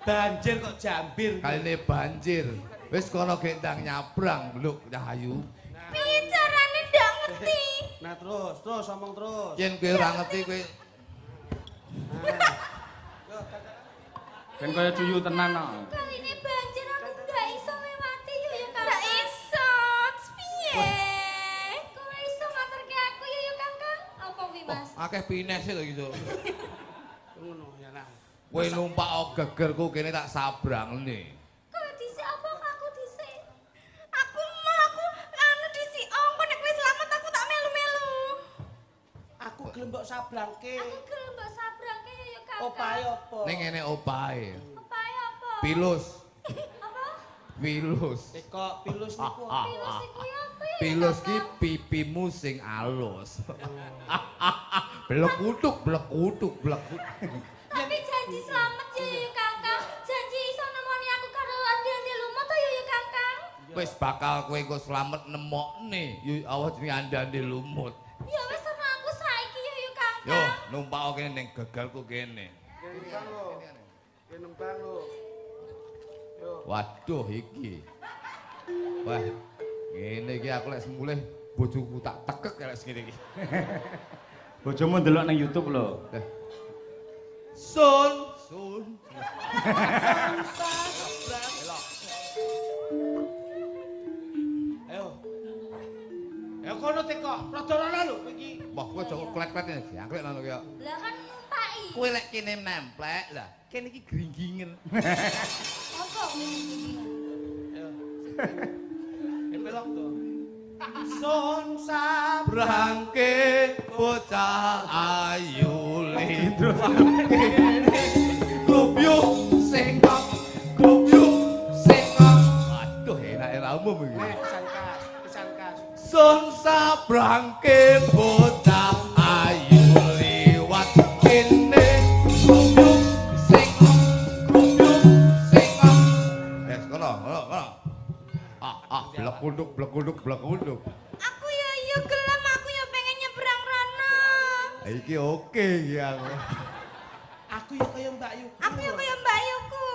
Banjir kok jambir. kaline banjir. Wis kono gendang nyabrang, Nduk, Cahayu. Piye carane ndak ngerti? Nah terus omong terus. Yen kowe ora ngerti kowe Ben kaya cuyu tenan kok. Kali ini banjir aku nggak iso lewati Yuyu Kakang. Ndak iso. Piye? Kowe iso ngaturke aku Yuyu Kakang? Apa kuwi Mas? akeh pinese to gitu. Ngono ya nak. Kowe numpak gegerku kene tak sabrangne. Kowe dhisik apa aku dhisik? Aku anu disi kok nek wis selamat aku tak melu-melu. Aku gelem mbok sabrangke. Aku gelem mbok sabrangke Yuyu Kakang. Opahe apa? Ning ngene opahe. Opahe apa? Pilus. Apa? Pilus. Kok pilus niku. Pilus iku ya apa ya? Pilus ki pipimu sing alus. Blekutuk, blekutuk, blekutuk. Tapi janji selamat ya Yuyu Kakang. Janji iso nemoni aku karo ande-ande lumut to Yuyu Kakang. Wis bakal kowe engko slamet nemokne. Yo awas jenenge andane lumut. Ya wis ana aku saiki Yuyu Kakang. Yo, numpak kene ning gegerku kene. Nembang lho. Waduh iki. Wah, ngene iki aku lek semulih bojoku tak tekek lek ngene iki. Bojomu ndelok nang YouTube lho. Sun. Ayo. Ayo kono teko, rada rono lho kowe iki. Wah, kowe aja klet-klet ya, jangkrik ngono ki. Lah kan numpaki. Kowe lek kene nemplek lah, kene iki gringgingen. Apa ngene? Ayo. Pelok to. Sun sabrangke Bocah ayu terus Globyo sengkok, globyo sengkok. Aduh, enake ramu iki. pisan kas. Sun sabrangke bocah ayu liwat kene. Globyo sengkok, globyo sengkok. Kono. Blekunduk. Aku ya gelem aku ya pengen nyebrang rono. Iki oke ya. Aku ya kaya Mbak Yu. Aku ya kaya Mbak Yuku.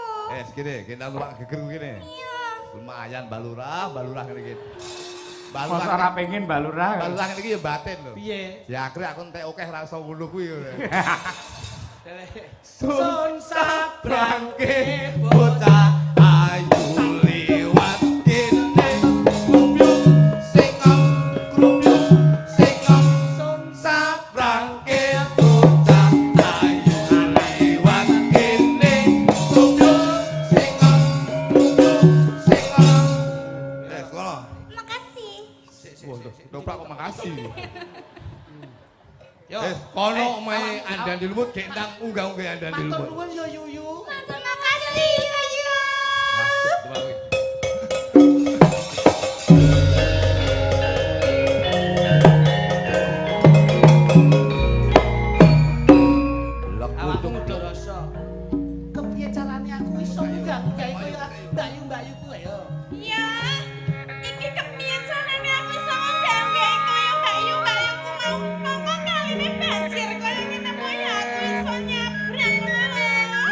Segini, kita numpak gegerku gini. Iya. Lumayan balurah ngene iki. Masa ora pengen balurah. Balurah ngene iki ya batin lho. Piye? Ya akhirnya aku entek akeh ra iso ngono kuwi. Sun sabrangke Bocah ayu liwat kene. Globyo sengkok. Sun sabrangke bocah ayu liwat kene. Globyo sengkok. Kono. Makasih. Doprak kok makasih. Yo. Kono omahe andan di lumut gendang unggah-unggah andan di Matur lumut. nuwun yo Yuyu. Terima kasih Yuyu. Awakmu udah rasa. Kepiye carane aku iso munggah kaya Mbak Yu kuwi ya. Ya. Iki kepiye carane aku iso nggawe kaya Mbak Yuku mau. Monggo kaline banjir kaya ngene kaya aku iso nyabrang ngono lho.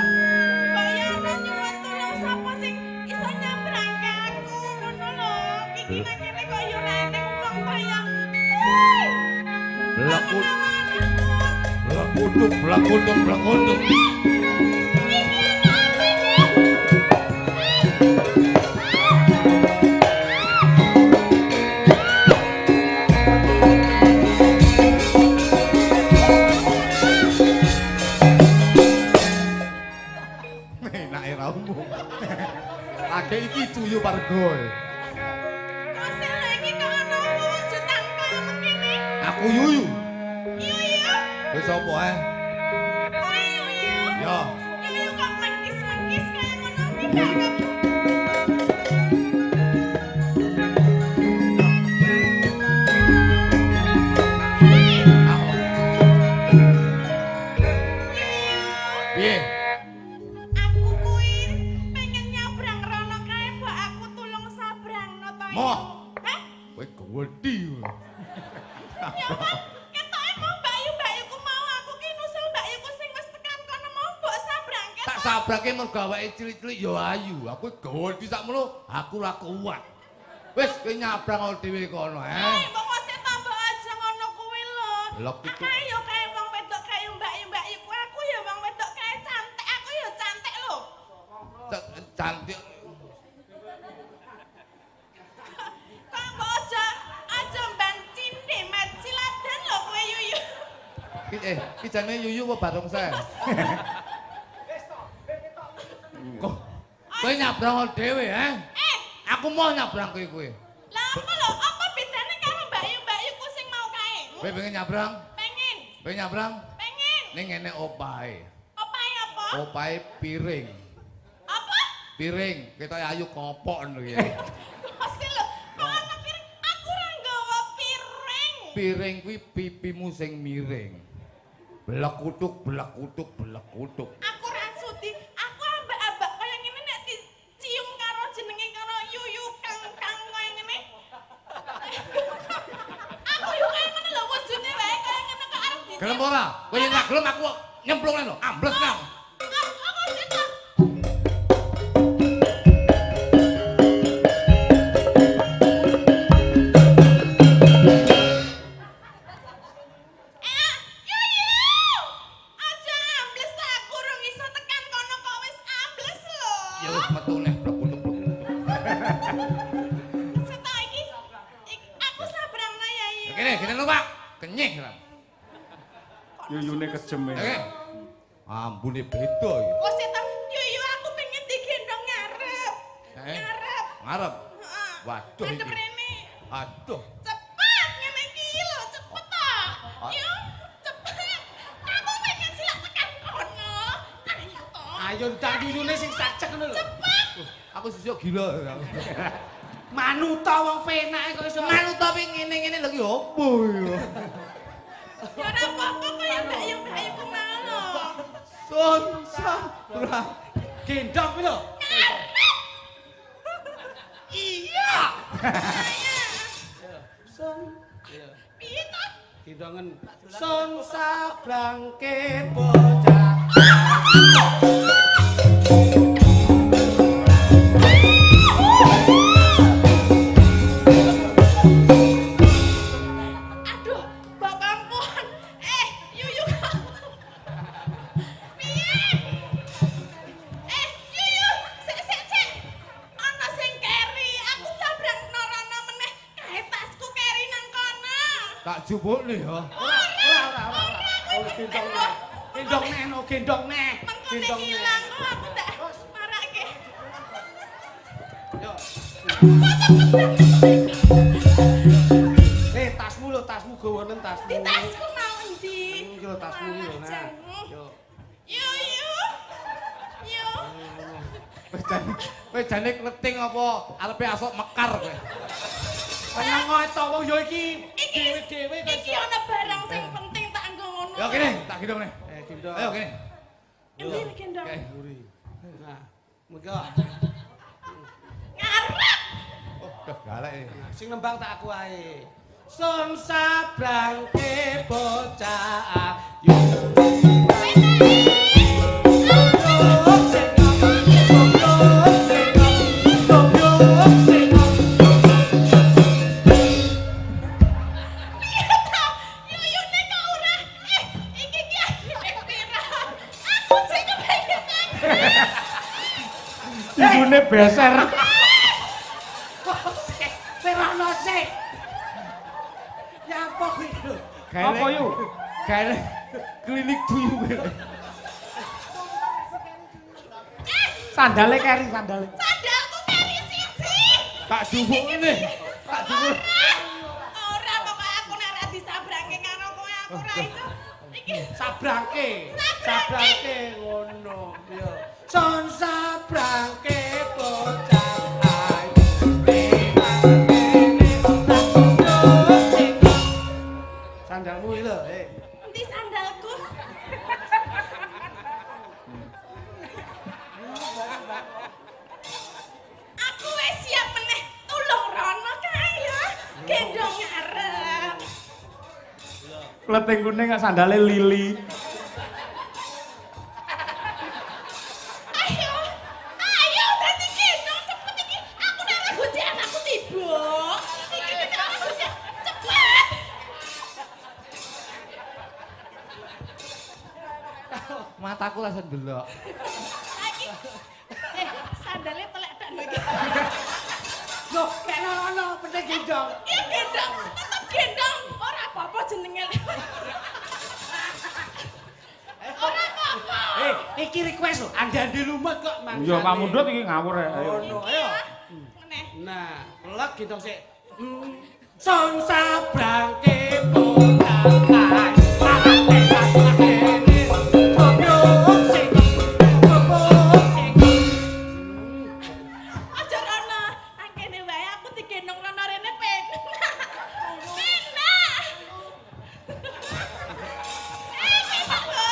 Kaya ana nyuwun tulung sapa sing iso nyabrang ke aku ngono lho. Iki nang kene kaya neng wong kaya. Blekunduk. Enake ramu. Akeh iki cuyu pargo. Kok lagi kok ana wujudan kaya begini? Aku yuyu. Yuyu. Wis sapa Kowe Yuyu. Ya. Yuyu kok mengkis-mengkis kaya ngono kuwi. Aku Moh. Hah? Kowe gedhi. Ya Pak, ketoke mau Mbak-Yuku mau aku ki nusul Mbak-Yuku sing wis tekan kono mau mbok sabrangke. Tak sabrake mergo awake cilik-cilik ya ayu. Aku gedhi sakmono, aku ora kuat. Wis kowe nyabrang dhewe kono, Mbok sik tambah aja ngono kuwi lho. Blok itu. Ayo kae wong wedok kae Mbak-Yuku aku ya wong wedok kae cantik, aku ya cantik lho. Cantik. Kok mbok aja mban cinde mat siladan lho kowe Yuyu. Ki jane yuyu apa barongsai? Kok kowe nyabrang dhewe, Aku mau nyabrang kowe. Lah apa lho? Apa bedane karo Mbak-Yuku sing mau kae? Kowe pengen nyabrang? Pengen. Pengen nyabrang? Pengen. Ning ngene opahe. Opahe apa? Opahe piring. Apa? Piring, ketok ayu kopok ngono ya. Mesti lho, kok ana piring? Aku ora nggawa piring. Piring kuwi pipimu sing miring. Blek kutuk, blek kutuk, blek kutuk. Aku ora sudi. Aku ambak-ambak kaya ngene nek dicium karo jenenge karo Yuyu kang kaya ngene. Aku yo kaya ngene lho wujune wae kaya ngene kok arep dicium. Gelem ora? Kowe yen gak gelem aku nyemplung lho, ambles nang. Aku sito. Yuyune kejem ya. Ambune beda iki. Oh, setan. Yuyu aku pengen digendong ngarep. Ngarep. Ngarep. Heeh. Waduh Ngadep iki. rene. Aduh. Cepet ngene iki lho, cepet ta. Yo, cepet. Aku pengen silak tekan kono. Ayo to. Ayo ndak yuyune sing sacek ngono lho. Aku sesuk gila. Manuta wong penake kok iso Manuta ping ngene-ngene lho ki opo ya? Ya ora apa-apa kaya Mbak-Yuku malo. Sun sabra. gendong kuwi lho. Iya. Sun. Piye to? Gendongen. Sun sabrangke bocah. Aduh, Bapak ampun. Yuyu. Piye? Yuyu, sik. Ana sing keri, aku sabrang norono meneh. Kae tasku keri nang kono. Tak jupukne ya. Ora. Gendong nek no gendong nek. Mengko ilang kok aku ndak marake. Yo. Tasmu lho, tasmu gawanen tasmu. Di tasku mau endi? Iki lho tasmu iki lho, nah. Yo. Yuyu. Wis jane kleting apa arepe asok mekar kowe. Seneng kok to wong yo iki dhewe-dhewe kok. Iki ana barang sing penting tak nggo ngono. Ya kene, tak gendong nih. Gendong. Ayo kene. Endi gendong? Mburi. Nah, mengko. Ngarep. Oh, udah galak iki. Sing nembang tak aku ae. Sun sabrangke bocah ayu. Yuyune kok ora. Iki ki akhire pira. Aku sing kepengin nang. Yuyune beser. Serono sik. Ya apa kuwi lho? Apa yu? Gawe klinik tuyu. Sandale keri sandale. Sandalku keri siji. Tak jupukne. Tak jupuk. Ora pokoke aku nek ora disabrangke karo kowe aku ora iso. Iki Sabrangke ngono. Yo. Sun sabrangke bocah ayu. Sandalmu iki lho, endi sandalku? Aku wis siap meneh tulung rono Kleting kuning sandale lili. Ayo dadi gendong cepet iki. Aku nek ora gojek anakku tiba. Iki nek ora gojek cepet. Mataku langsung delok. Lagi. Sandale telek tak lho iki. Loh, kayak nono, penting gendong. Iya gendong, tetep gendong. Ora apa-apa jenenge. Ora apa-apa. Iki request lho, andi-andi lumut kok mangkane. Iya, Pak Mundut iki ngawur ayo. Ono, ayo. Meneh. Nah, pelek gitu sik. Song sabrangke potakai. Palate pasrahene. Bobyok sing. Bobyok sing. Aja rono. Angkene wae aku digendong rono rene penak. Penak. Penak lho.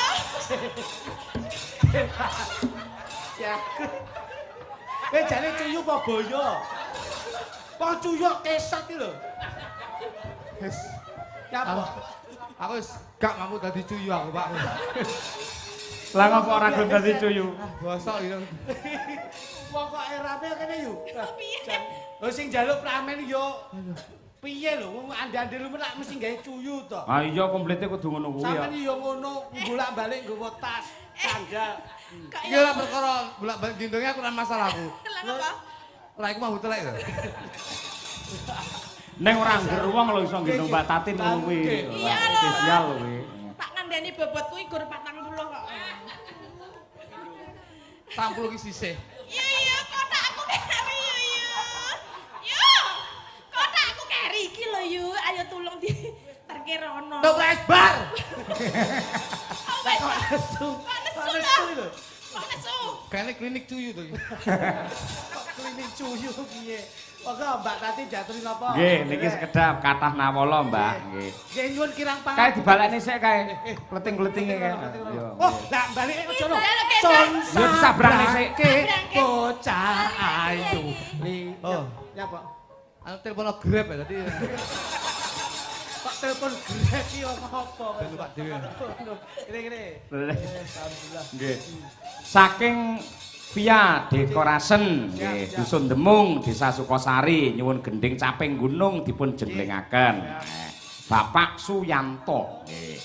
Ya. Jane cuyu apa boyo? Wong cuyu kesat iki lho. Wis, Ya apa? aku wis gak mampu dadi cuyu aku, Pak. Lah ngopo ora gelem dadi cuyu? Bosok iki. Wong kok erane kene yo. Piye? Lho sing njaluk pramen yo. Piye lho wong andi-andi lumen lak mesti gawe cuyu to. Ah iya komplite kudu ngono kuwi ya. Sampeyan yo ngono bolak-balik nggawa tas, sandal. Iki ora perkara bolak-balik gendongnya aku ora masalahku. Lah apa? Ora iku mau telek lho. Ning ora ngger wong lho iso gendong Mbak Tatin ngono kuwi. Iya lho. Spesial lho kuwi. Tak ngandani bobotku iki gur 40 kok. 40 ki sisih. Iya, kotakku keri yo. Yo. Kotakku keri iki lho yo. Ayo tulung di terke rono. Tok lebar. Kok Nesu. nesu lho. Kok nesu? Kayaknya klinik cuyu tuh. Kok klinik cuyu piye? Monggo Mbak Tati jatuhin apa? Nggih, niki sekedap kathah nawala, Mbak. Nggih. Nggih nyuwun kirang pangan. Kae dibalekne sik kae. Kleting-kletinge kae. Yo. Oh, lah balik aja lho. Son Yo disabrane sik. Bocah ayu. Oh. Ya, Pak. Anu telepon Grab ya tadi. Kok telepon Grab iki apa? Ben lupa dhewe. Kene-kene. Alhamdulillah. Nggih. Saking Via Decoration, nggih, Dusun Demung, Desa Sukosari, nyuwun gending caping gunung dipun jenglengaken. Bapak Suyanto, nggih.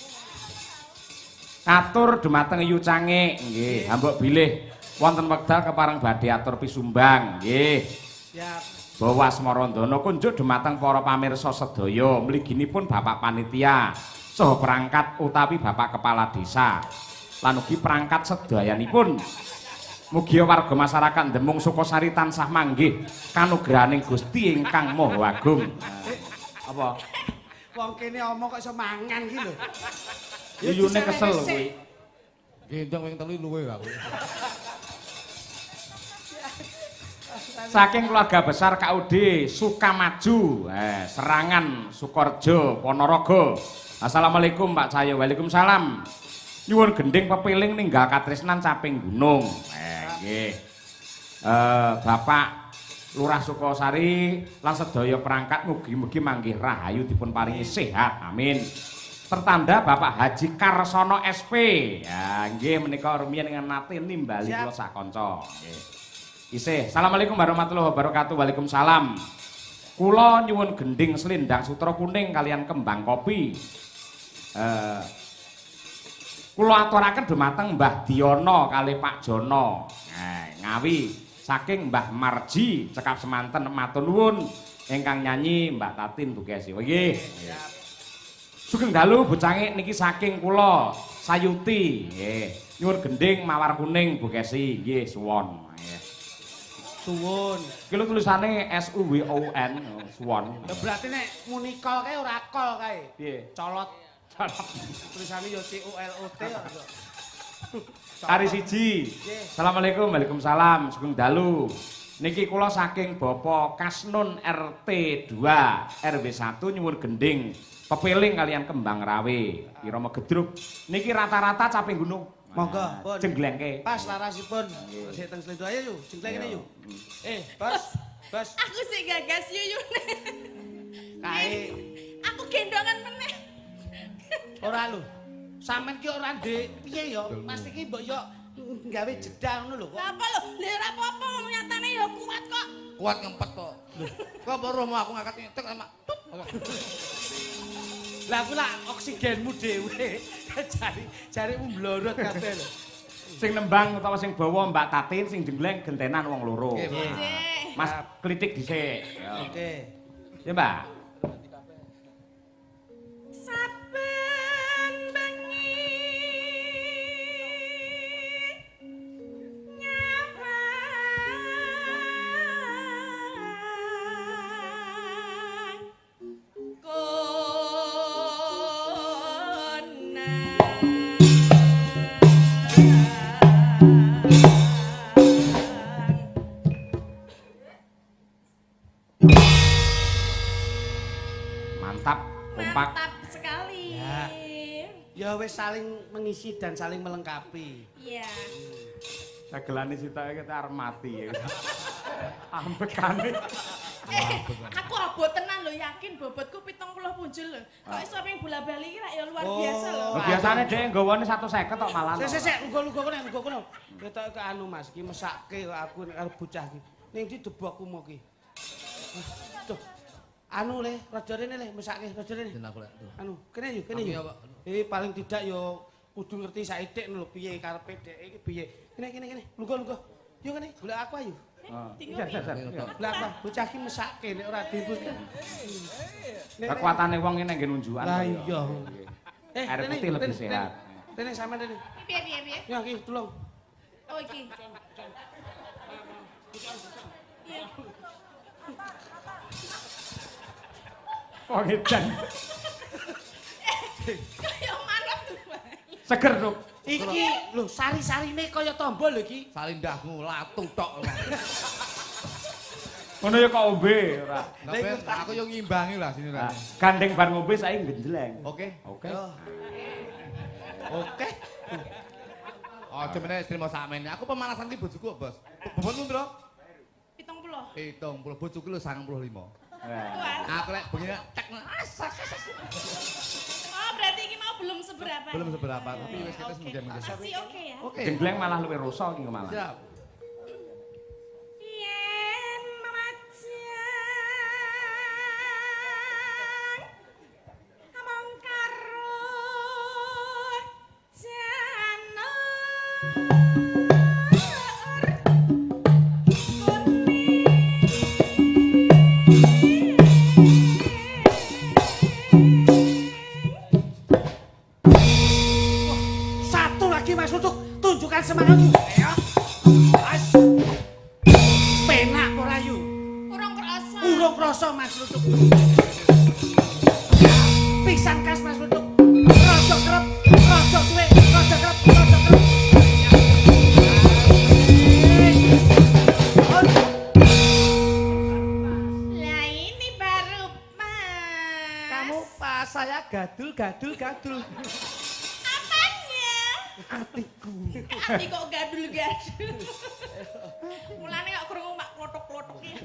Atur dumateng Yu Cange, nggih, hambuk bilih wonten wekdal kepareng badhe atur pisumbang, nggih. Siap. Bawa Smarandana kunjuk dumateng para pamirsa sedaya, mliginipun Bapak Panitia, saha perangkat utawi Bapak Kepala Desa. Lan ugi perangkat sedayanipun. Mugi warga masyarakat Demung Sukosari tansah manggih kanugrahaning Gusti ingkang Maha Agung. Apa? Wong kene omong kok iso mangan iki lho. Yuyune kesel kuwi. Gendong ping 3 luwe aku. Saking keluarga besar KUD Sukamaju, Serangan Sukorejo Ponorogo. Assalamualaikum Pak Cahyo. Waalaikumsalam. Nyuwun gending pepiling ninggal katresnan caping gunung. Nggih. Bapak Lurah Sukosari lan sedaya perangkat mugi-mugi manggih rahayu dipun paringi sehat. Amin. Tertanda Bapak Haji Karsono SP. Ya, nggih menika rumiyin dengan nate nimbali kula sak kanca. Nggih. Isih. Assalamualaikum warahmatullahi wabarakatuh. Waalaikumsalam. Kula nyuwun gending selendang sutra kuning kalian kembang kopi. Kula aturaken dumateng Mbah Diono kali Pak Jono. Ngawi saking Mbah Marji cekap semanten matur nuwun ingkang nyanyi Mbak Tatin Bugesi. Nggih. Sugeng dalu bocange niki saking kula Sayuti. Nggih. Nyuwun gending mawar kuning Bugesi. Nggih suwon. Suwun. Iki lho tulisane SUWON, suwon. Ya berarti nek muni kol kae ora kol kae. Piye? Colot. Tulisane yo CULOT kok. Hari siji. Assalamualaikum, waalaikumsalam, sugeng dalu. Niki kula saking Bapak Kasnun RT 2 RW 1 nyuwun gending pepiling kalian kembang rawe irama gedruk. Niki rata-rata caping gunung. Monggo, pun. Jengglengke. Pas larasipun. Sik teng slendro ayo yuk, jengkleng kene yuk. Bos. Bos. Aku sih gagas yuyune. Kae. Aku gendongan meneh. Ora lho. Sampeyan ki ora ndek piye ya? Mas iki mbok yo gawe jeda ngono lho kok. Lah apa lho? Lah ora apa-apa nyatane ya kuat kok. Kuat ngempet kok. Kok baru mau aku ngangkat tek sama. Lah aku lah oksigenmu dhewe. Jarimu mlorot kabeh lho. Sing nembang utawa sing bawa Mbak Tatin, sing jenggleng gentenan wong loro. Nggih. Mas kritik dhisik. Oke. Ya, Mbak. Saben bengi Mantap, kompak. Mantap sekali. Ya wis saling mengisi dan saling melengkapi. Iya. Dagelane sita iki arep mati. Ambekane. Aku abot tenan lho, yakin bobotku 70 punjul lho. Kok iso ping bola-bali iki rak ya luar biasa lho. Biasane dhek nggawane 150 tok malah. Sik, luga kono. Ketok ke anu Mas, iki mesake kok aku nek arep bocah iki. Ning ndi debokku mo ki. Tuh. Anu le, raja rene le, mesake raja rene. Anu, kene yo. Paling tidak yo kudu ngerti saithik lho piye karepe dhek iki piye. Kene. Luga. Yo kene, golek aku ayo. Iya. Lah apa? Bocah iki mesake nek ora dibut. Kekuatane wong iki nek nggih nunjukan. Lah iya. Air putih lebih sehat. Rene sampean rene. Piye? Ya iki tulung. Oh iki. Iya. Oh ngedan. Kayak manuk tuh. Seger, Ruk. Iki lho sari-sarine kaya tombol lho iki. Salindahmu latung tok. Ngono ya kok ombe ora. Aku yo ngimbangi lah sini Nah, kan. gandeng bar ngombe saiki genjleng. Oke. Oke. Oke. Oh, cemene trimo sakmene. Aku pemanasan ki bojoku, Bos. Bobotmu piro? 70. 70. Bojoku lho 95. Nah, Aku lek begini tek Oh, berarti ini mau belum seberapa. belum seberapa, tapi wis kita semuanya. Masih oke ya. Oke. genjleng malah luwih rasa iki malah. Siap. Yen mamajang among karo Satu lagi Mas untuk tunjukkan semangatmu. Ayo. Mas. Penak ora yu. Urung krasa Mas Lutuk. Pisan kas Mas Lutuk. Rada kerep, rada suwe, rada kerep, rada kerep. Lah ini baru pas. Kamu pas saya gadul. Apanya? Hatiku. Hati kok gadul-gadul. Mulane kok krungu mak klothok-klothok iki.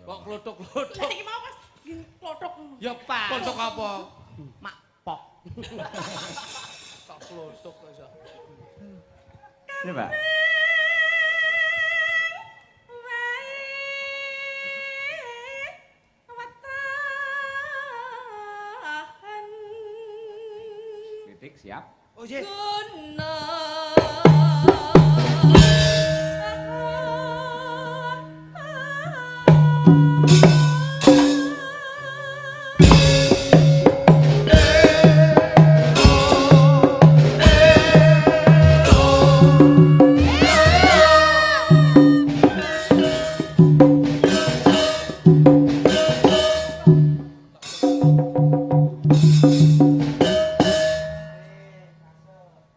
Kok klothok-klothok. Lah iki mau pas gini klothok. Ya pas. Kontok apa? Mak pok. Kok klothok iso. Ya, Mbak. Kritik siap. Oh iya. Guna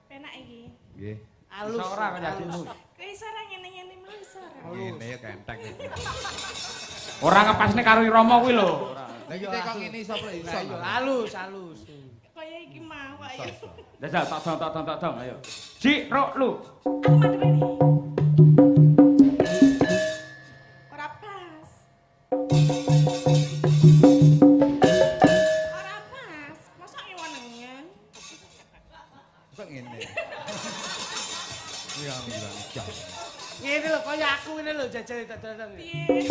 penak iki. Nggih. Alus. Iso ora kok jadimu. Kowe iso ora ngene-ngene mau iso ora. Ngene ya kenteng. Ora ngepasne karo Irama kuwi lho. Lah iki kok ngene iso apa iso. Halus. Kaya iki mau kok ya. Jajal tok dong ayo. Ji, Ruk, lu. Aku madhep ini. Ora pas. Ora pas. Masa ngewan tak dalang. Piye?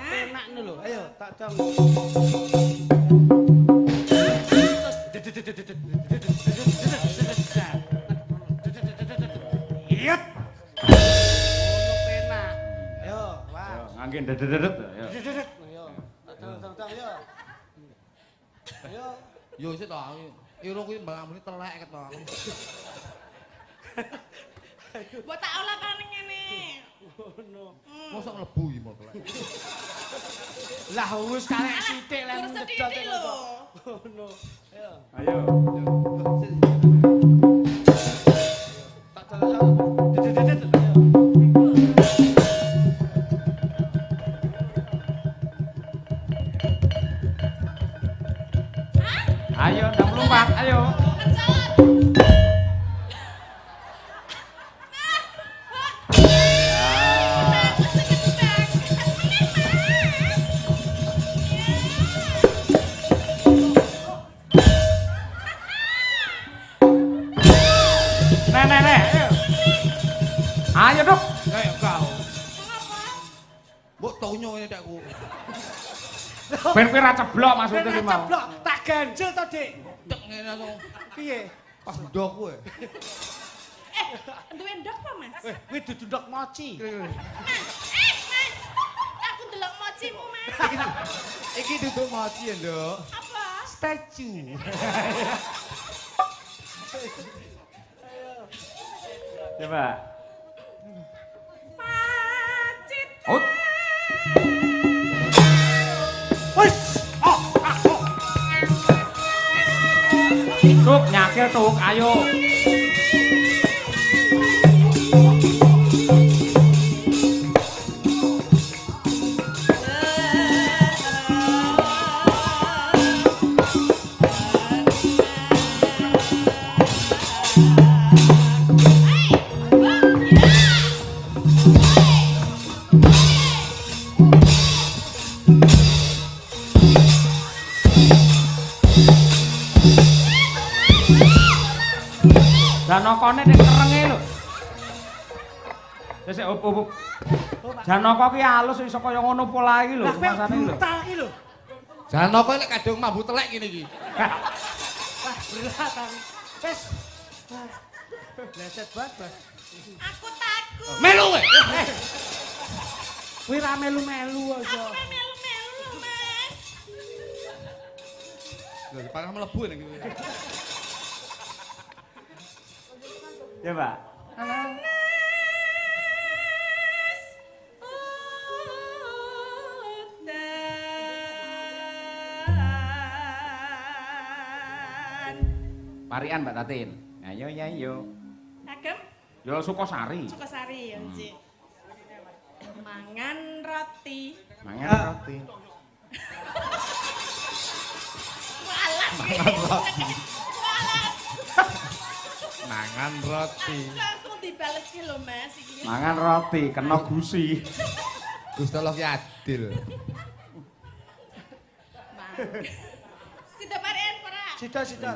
Enak lho, ayo tak dong. Yep. Ono penak. Ayo, wah. Ngangge dedet ya. Ayo, tak dong yo. Ayo. Yo sik to. Iro kuwi mbakmu telek ket to. Mbok tak olah kan ngene. Ono. Mosok mlebu iki mau telek. Lah wis karek sithik lek Terus ngedot sithik lho. Ono. Ayo. Ayo. Tak dong. Ayo. Ayo, ndang mlumpat, ayo. Nek, ayo. Ayo, Duk. Kayak kau. Mbok tonyo ini dakku. Ben kowe ra ceblok maksudnya ki mau. Ceblok, tak ganjel to, Dik. Tek ngene langsung Piye? pas ndok kowe. Duwe ndok apa, Mas? Kuwi dudu ndok mochi. Mas. Aku ndelok mochimu, Mas. Iki duduk mochi ya, Nduk. Apa? Statue. Coba. Pacit. Out. Wis. Tuk nyakil tuk, ayo. Janakane ning kerenge lho. Wis up. Janaka ki alus iso kaya ngono pola iki lho, masane lho. Brutal iki lho. Janaka lek kadung mambu telek ngene iki. Wah, berat aku. Wis. Leset banget. Aku takut. Melu kowe. Kuwi ra melu-melu aja. Aku melu-melu lho, Mas. Lho, parah mlebu ning iki. Coba. Parian Mbak Tatin. Ayo. Agem? Yo Sukosari. Sukosari ya, Cik. Mangan roti. Mangan roti. Walah. Mangan roti. Langsung dibales ki lho, Mas iki. Mangan roti kena gusi. Gusti Allah ki adil. Sida paren ora? Sida.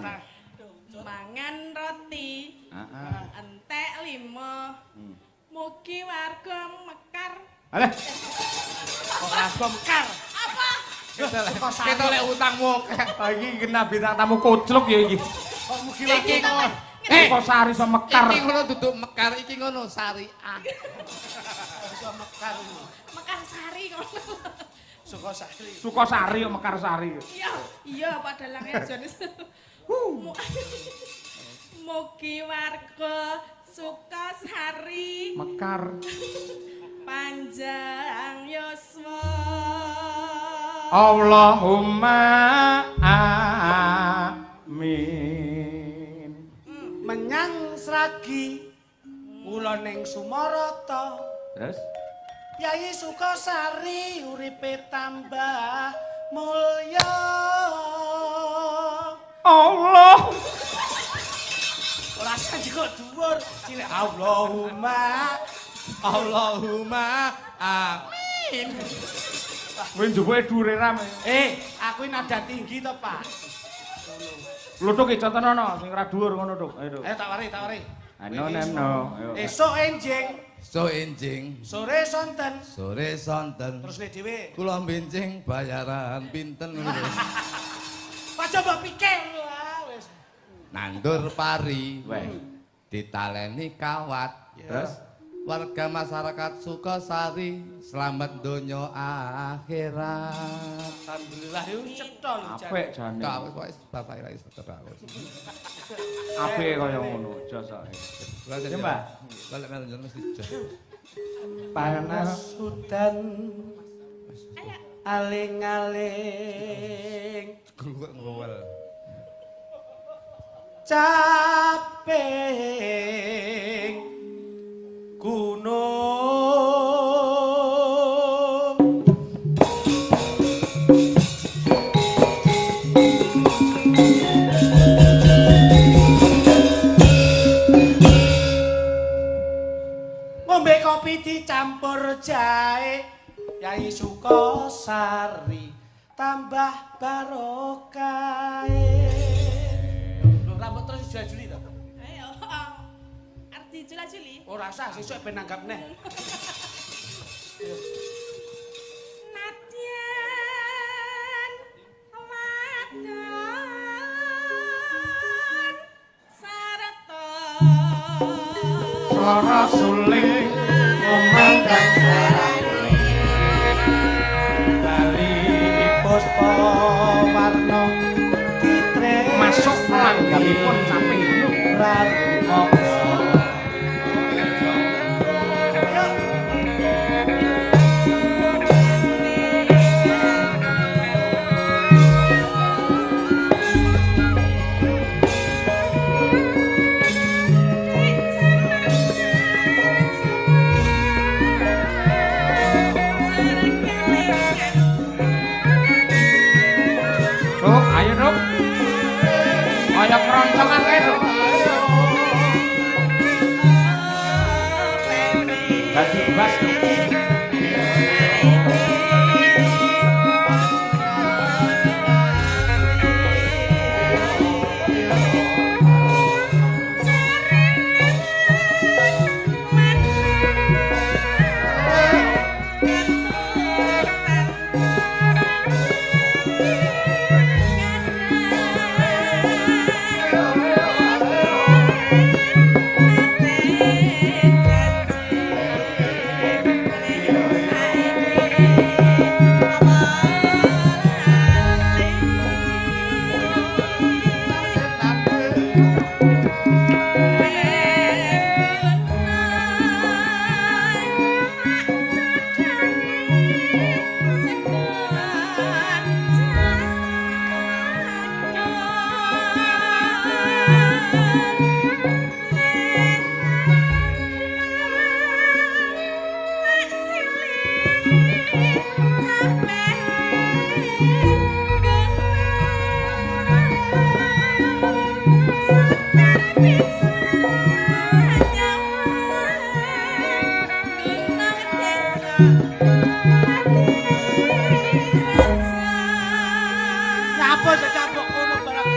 Mangan roti. Heeh. Entek 5. Mugi warga mekar. Alah, Kok raga mekar. Apa? Kita lek utangmu. iki kena bintang tamu kocluk ya iki. Kok mugi Iki ngono. Sukosari iso mekar. Iki ngono duduk mekar, iki ngono syariah. iso mekar. Mekar sari ngono. Sukosari. Sukosari kok mekar sari. Iya, padahal jane. Mugi warga Sukosari Mekar. panjang yuswa. Allahumma amin. Menyang Sragi kula ning Sumarata. Terus Yayi Sukosari uripe tambah mulya. Allah. Ora sing kok dhuwur, cilik Allahumma Amin. Kowe njupuke dhuwure rame. Aku ini nada tinggi to, Pak. Lho Tuk, contohno sing ora dhuwur ngono Tuk. Ayo Tuk. Ayo tak wari. No. Esuk enjing. So enjing. Sore sonten. Sore sonten. Terus nek dhewe. Kula bincing bayaran pinten ngono. Aja mbok pikir wis. Nandur pari. Weh. Ditaleni kawat. Terus warga masyarakat Sukasari selamat donya akhirat. Alhamdulillah yo cetha lho jan. apik jane. Kawis wis bapak ira wis terus. Apik kaya ngono jasake. Ya Mbak. Balik melu njen mesti jos. Panas udan aling-aling Gluwek ngowel. caping gunung ngombe kopi dicampur jahe Yai Sukasari tambah barokah lho rambut terus dijuli to Ayo. Arep dijula-juli. ora usah sesuk ben nanggap neh Nadyan wadon sarta Suara suling ngomongkan sarane. Bali puspa warna kitre Masuk langgamipun samping gunung. Ramogo Ruk, ayo Ruk. Kaya keroncongan kae Ruk. Dadi bas Ruk. Apa sing capuk kono barang.